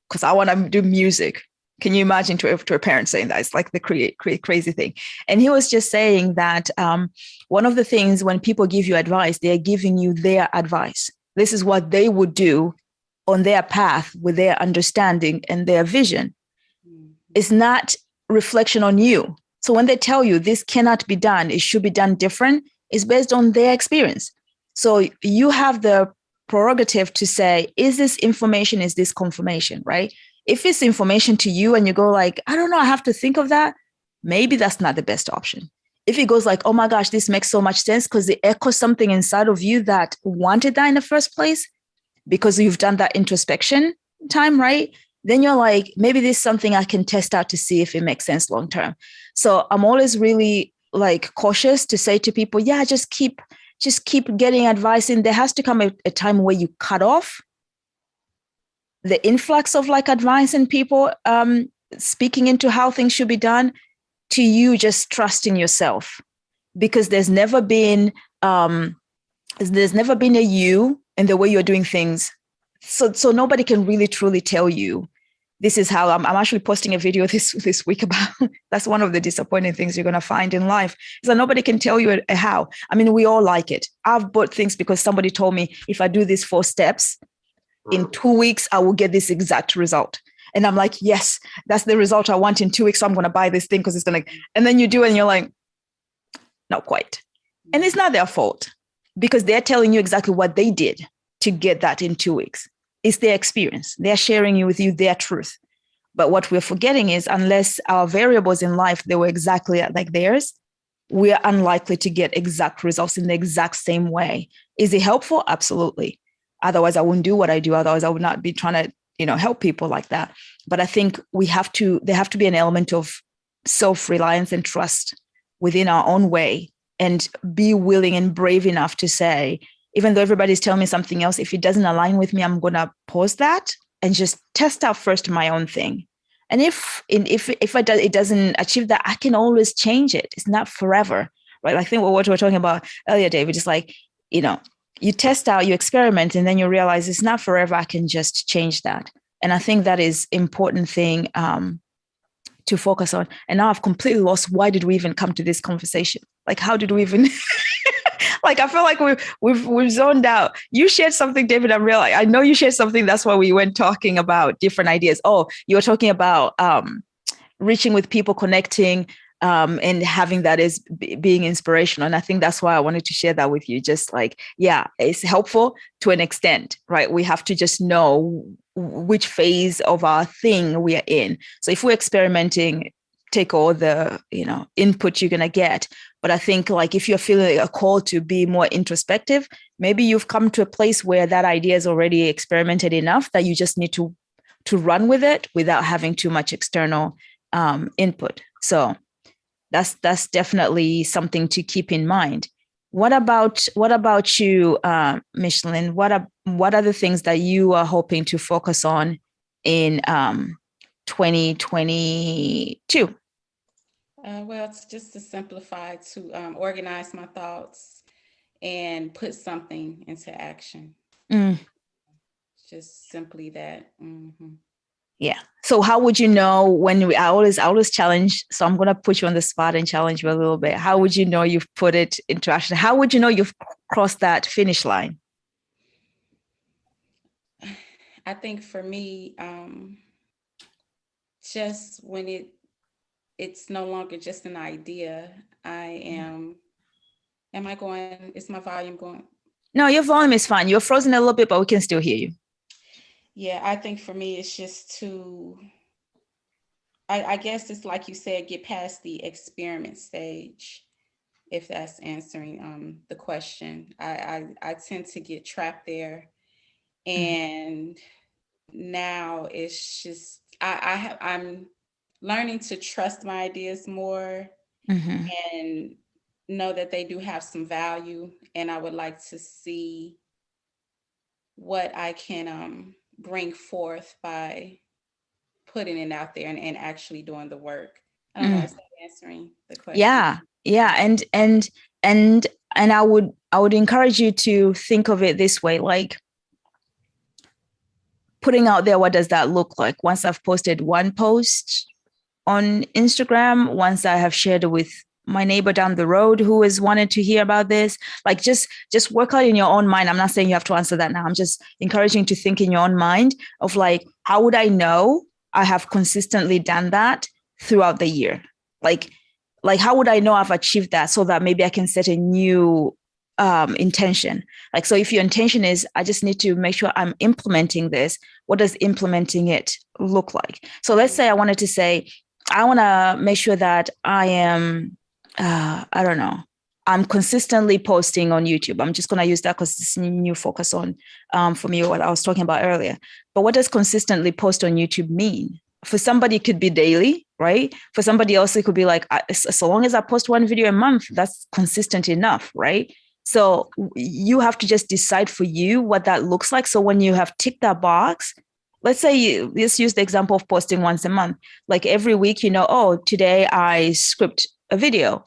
because I want to do music. Can you imagine to a parent saying that? It's like the crazy thing. And he was just saying that one of the things when people give you advice, they're giving you their advice. This is what they would do on their path with their understanding and their vision. It's not reflection on you. So when they tell you this cannot be done, it should be done different, it's based on their experience. So you have the prerogative to say, is this information, is this confirmation, right? If it's information to you and you go like, I don't know, I have to think of that, maybe that's not the best option. If it goes like, oh my gosh, this makes so much sense because it echoes something inside of you that wanted that in the first place because you've done that introspection time, right? Then you're like, maybe this is something I can test out to see if it makes sense long-term. So I'm always really like cautious to say to people, yeah, just keep getting advice in. There has to come a time where you cut off the influx of like advice and people speaking into how things should be done to you just trusting yourself, because there's never been a you in the way you're doing things so nobody can really truly tell you this is how I'm actually posting a video this week about that's one of the disappointing things you're going to find in life is that nobody can tell you a how. I mean, we all like it. I've bought things because somebody told me if I do these 4 steps in 2 weeks, I will get this exact result. And I'm like, yes, that's the result I want in 2 weeks. So I'm going to buy this thing because it's going to, and then you do it and you're like, not quite. And it's not their fault because they're telling you exactly what they did to get that in 2 weeks. It's their experience. They're sharing with you their truth. But what we're forgetting is unless our variables in life, they were exactly like theirs, we are unlikely to get exact results in the exact same way. Is it helpful? Absolutely. Otherwise, I wouldn't do what I do. Otherwise, I would not be trying to, help people like that. But I think there have to be an element of self-reliance and trust within our own way and be willing and brave enough to say, even though everybody's telling me something else, if it doesn't align with me, I'm going to pause that and just test out first my own thing. And if it doesn't achieve that, I can always change it. It's not forever, right? I think what we were talking about earlier, David, is like, you test out, you experiment, and then you realize it's not forever. I can just change that. And I think that is important thing to focus on. And now I've completely lost. Why did we even come to this conversation? Like, how did we even... Like, I feel like we've zoned out. You shared something, David. I know you shared something. That's why we went talking about different ideas. Oh, you were talking about reaching with people, connecting, and having that as being inspirational. And I think that's why I wanted to share that with you. Just like, yeah, it's helpful to an extent, right? We have to just know which phase of our thing we are in. So if we're experimenting, take all the, input you're going to get. But I think like if you're feeling a call to be more introspective, maybe you've come to a place where that idea is already experimented enough that you just need to run with it without having too much external input. So that's definitely something to keep in mind. What about you, Michelin? What are the things that you are hoping to focus on in 2022? Well, it's just to simplify, to organize my thoughts and put something into action. Just simply that. Mm-hmm. Yeah. So how would you know when I always challenge? So I'm going to put you on the spot and challenge you a little bit. How would you know you've put it into action? How would you know you've crossed that finish line? I think for me, just when it's no longer just an idea. Am I going, is my volume going? No, your volume is fine. You're frozen a little bit, but we can still hear you. Yeah, I think for me, it's just I guess it's like you said, get past the experiment stage, if that's answering the question. I tend to get trapped there. And now it's just, I'm learning to trust my ideas more and know that they do have some value. And I would like to see what I can bring forth by putting it out there and actually doing the work. I don't know if that's answering the question. Yeah. And I would encourage you to think of it this way, like putting out there, what does that look like? Once I've posted one post on Instagram, once I have shared it with my neighbor down the road who has wanted to hear about this, like just work out in your own mind. I'm not saying you have to answer that now. I'm just encouraging to think in your own mind of like, how would I know I have consistently done that throughout the year? Like how would I know I've achieved that so that maybe I can set a new intention? Like, so if your intention is, I just need to make sure I'm implementing this, what does implementing it look like? So let's say I wanted to say, I want to make sure that I am, I'm consistently posting on YouTube. I'm just going to use that because it's a new focus on, for me, what I was talking about earlier. But what does consistently post on YouTube mean? For somebody, it could be daily, right? For somebody else, it could be like, so long as I post one video a month, that's consistent enough, right? So you have to just decide for you what that looks like. So when you have ticked that box, let's say let's use the example of posting once a month. Like every week, oh, today I script a video.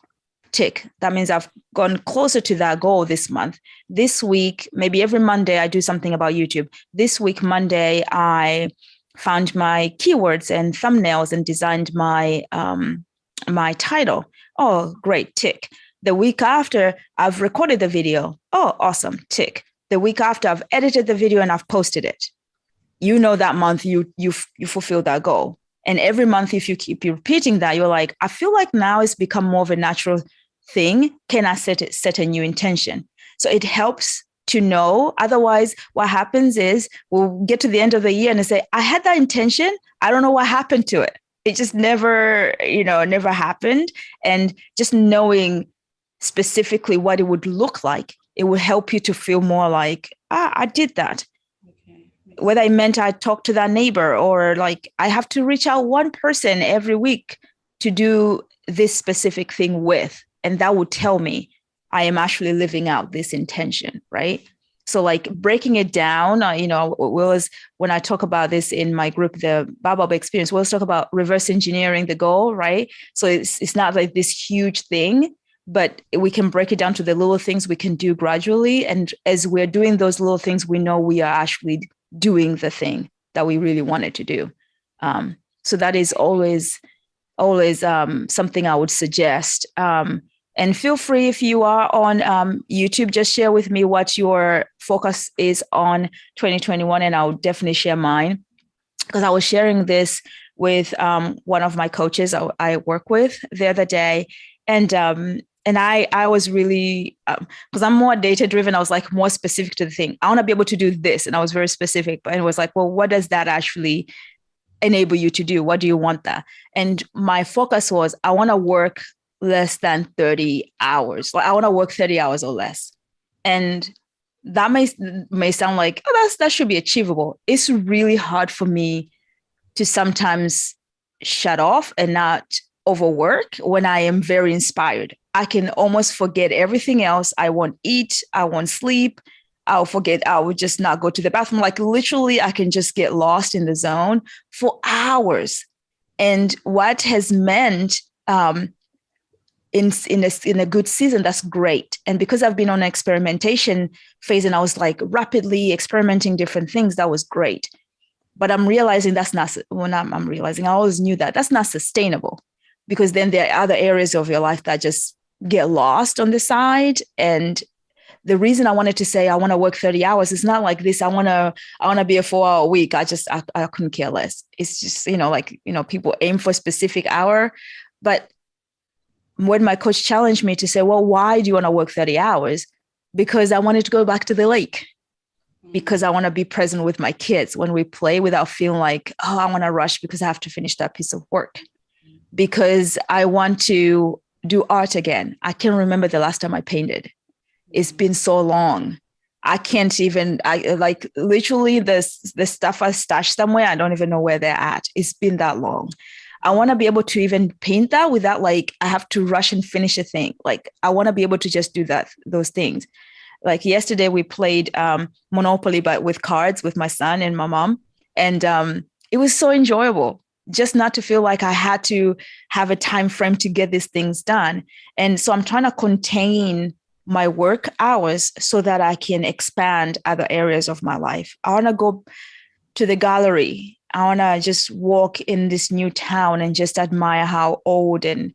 tick. That means I've gone closer to that goal this month. This week, maybe every Monday, I do something about YouTube. This week, Monday, I found my keywords and thumbnails and designed my my title. Oh, great, tick. The week after, I've recorded the video. Oh, awesome, tick. The week after, I've edited the video and I've posted it. You know that month you fulfill that goal. And every month, if you keep repeating that, you're like, I feel like now it's become more of a natural thing. Can I set a new intention? So it helps to know. Otherwise, what happens is we'll get to the end of the year and say, I had that intention. I don't know what happened to it. It just never happened. And just knowing specifically what it would look like, it will help you to feel more like, I did that. Whether it meant I talked to that neighbor or like I have to reach out one person every week to do this specific thing with. And that would tell me I am actually living out this intention, right? So like breaking it down, when I talk about this in my group, the Baobab experience, we'll talk about reverse engineering the goal, right? So it's not like this huge thing, but we can break it down to the little things we can do gradually. And as we're doing those little things, we know we are actually doing the thing that we really wanted to do. So that is always something I would suggest. And feel free, if you are on YouTube, just share with me what your focus is on 2021, and I'll definitely share mine. Because I was sharing this with one of my coaches I work with the other day, and I was really, because I'm more data driven, I was like more specific to the thing. I want to be able to do this. And I was very specific, but it was like, well, what does that actually enable you to do? What do you want that? And my focus was, I want to work less than 30 hours. Like I want to work 30 hours or less. And that may sound like, oh, that should be achievable. It's really hard for me to sometimes shut off and not overwork when I am very inspired. I can almost forget everything else. I won't eat. I won't sleep. I'll forget. I would just not go to the bathroom. Like literally, I can just get lost in the zone for hours. And what has meant in a good season, that's great. And because I've been on an experimentation phase and I was like rapidly experimenting different things, that was great. But I'm realizing that's not, I'm realizing I always knew that that's not sustainable, because then there are other areas of your life that just get lost on the side. And the reason I wanted to say I want to work 30 hours is not like this. I want to be a 4-hour week. I couldn't care less. It's just, people aim for a specific hour. But when my coach challenged me to say, well, why do you want to work 30 hours? Because I wanted to go back to the lake, because I want to be present with my kids when we play without feeling like, oh, I want to rush because I have to finish that piece of work, because I want to do art again. I can't remember the last time I painted. It's been so long. I can't even, literally the stuff I stashed somewhere, I don't even know where they're at. It's been that long. I want to be able to even paint that without like, I have to rush and finish a thing. Like I want to be able to just do those things. Like yesterday we played Monopoly, but with cards with my son and my mom. And it was so enjoyable, just not to feel like I had to have a time frame to get these things done. And so I'm trying to contain my work hours so that I can expand other areas of my life. I want to go to the gallery. I want to just walk in this new town and just admire how old and,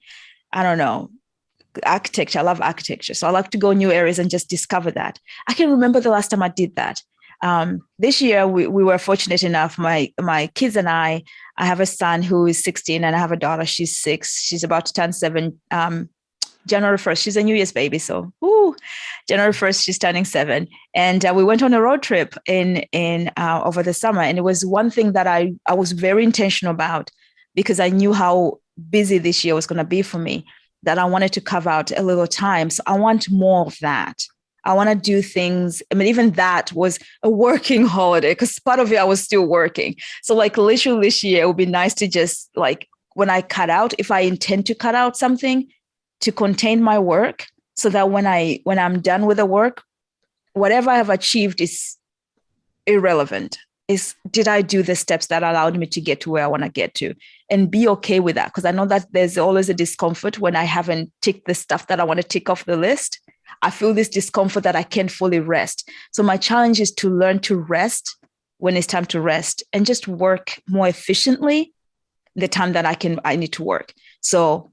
I don't know, architecture. I love architecture. So I like to go new areas and just discover that. I can remember the last time I did that. This year, we were fortunate enough, my kids and I have a son who is 16 and I have a daughter, she's 6. She's about to turn 7 January 1st. She's a New Year's baby. So January 1st, she's turning 7. And we went on a road trip in over the summer. And it was one thing that I was very intentional about, because I knew how busy this year was going to be for me, that I wanted to carve out a little time. So I want more of that. I want to do things. I mean, even that was a working holiday, because part of it I was still working. So like literally this year, it would be nice to just like, when I cut out, if I intend to cut out something, to contain my work, so that when I'm done with the work, whatever I have achieved is irrelevant. is, did I do the steps that allowed me to get to where I want to get to, and be okay with that? Because I know that there's always a discomfort when I haven't ticked the stuff that I want to tick off the list. I feel this discomfort that I can't fully rest. So my challenge is to learn to rest when it's time to rest, and just work more efficiently the time that I need to work. So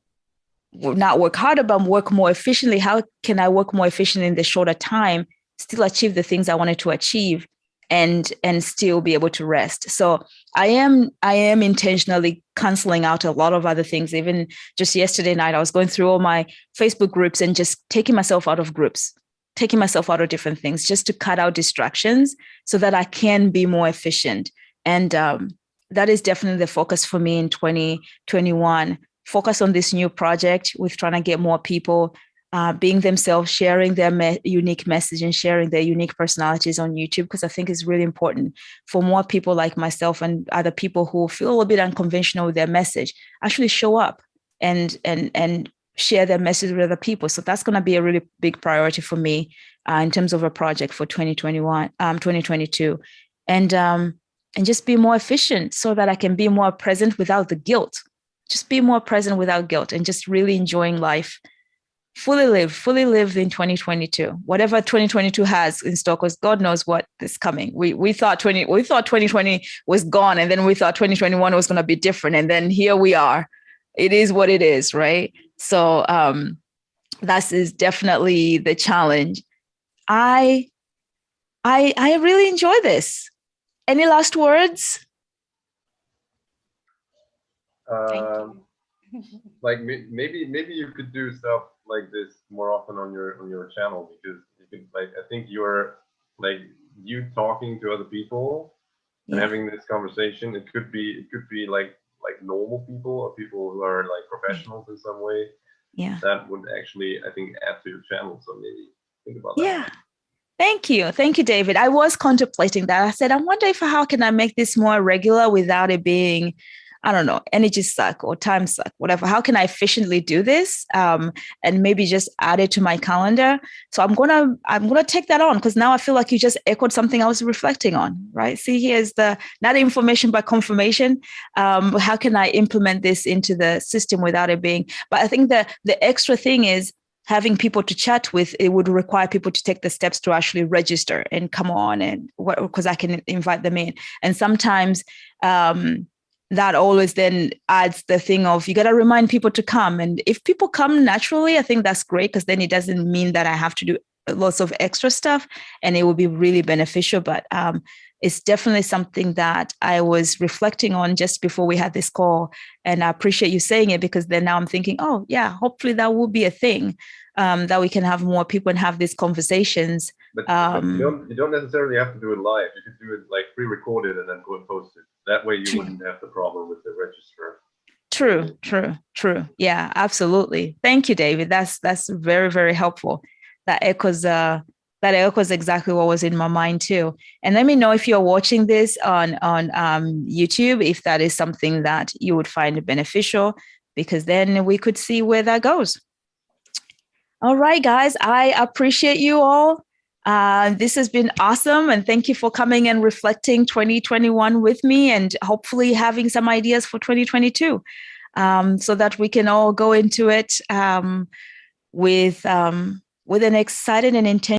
not work harder, but work more efficiently. How can I work more efficiently in the shorter time, still achieve the things I wanted to achieve, and still be able to rest? So I am intentionally canceling out a lot of other things. Even just yesterday night, I was going through all my Facebook groups and just taking myself out of groups, taking myself out of different things, just to cut out distractions so that I can be more efficient. And that is definitely the focus for me in 2021. Focus on this new project with trying to get more people being themselves, sharing their unique message and sharing their unique personalities on YouTube, because I think it's really important for more people like myself and other people who feel a little bit unconventional with their message, actually show up and share their message with other people. So that's going to be a really big priority for me in terms of a project for 2022, and just be more efficient so that I can be more present without the guilt. Just be more present without guilt, and just really enjoying life. Fully live in 2022. Whatever 2022 has in store, because God knows what is coming. We thought 2020 was gone, and then we thought 2021 was going to be different, and then here we are. It is what it is, right? So that is definitely the challenge. I really enjoy this. Any last words? Like maybe you could do stuff like this more often on your channel, because you could, like, I think you're like, you talking to other people and having this conversation. It could be like normal people, or people who are like professionals in some way. Yeah, that would actually, I think, add to your channel. So maybe think about that. Yeah. Thank you, David. I was contemplating that. I said, I wonder how can I make this more regular without it being, I don't know, energy suck or time suck, whatever. How can I efficiently do this, and maybe just add it to my calendar? So I'm gonna take that on, because now I feel like you just echoed something I was reflecting on. Right? See, here's not information but confirmation. How can I implement this into the system without it being? But I think the extra thing is having people to chat with. It would require people to take the steps to actually register and come on, and because I can invite them in, and sometimes. That always then adds the thing of, you got to remind people to come. And if people come naturally, I think that's great, because then it doesn't mean that I have to do lots of extra stuff, and it will be really beneficial. But it's definitely something that I was reflecting on just before we had this call. And I appreciate you saying it, because then now I'm thinking, oh yeah, hopefully that will be a thing, that we can have more people and have these conversations. But you don't necessarily have to do it live. You could do it like pre-recorded and then go and post it. That way you wouldn't have the problem with the register. True. Yeah, absolutely. Thank you, David. That's very, very helpful. That echoes exactly what was in my mind too. And let me know if you're watching this on YouTube, if that is something that you would find beneficial, because then we could see where that goes. All right, guys, I appreciate you all. This has been awesome. And thank you for coming and reflecting 2021 with me, and hopefully having some ideas for 2022, so that we can all go into it with an excited and intentional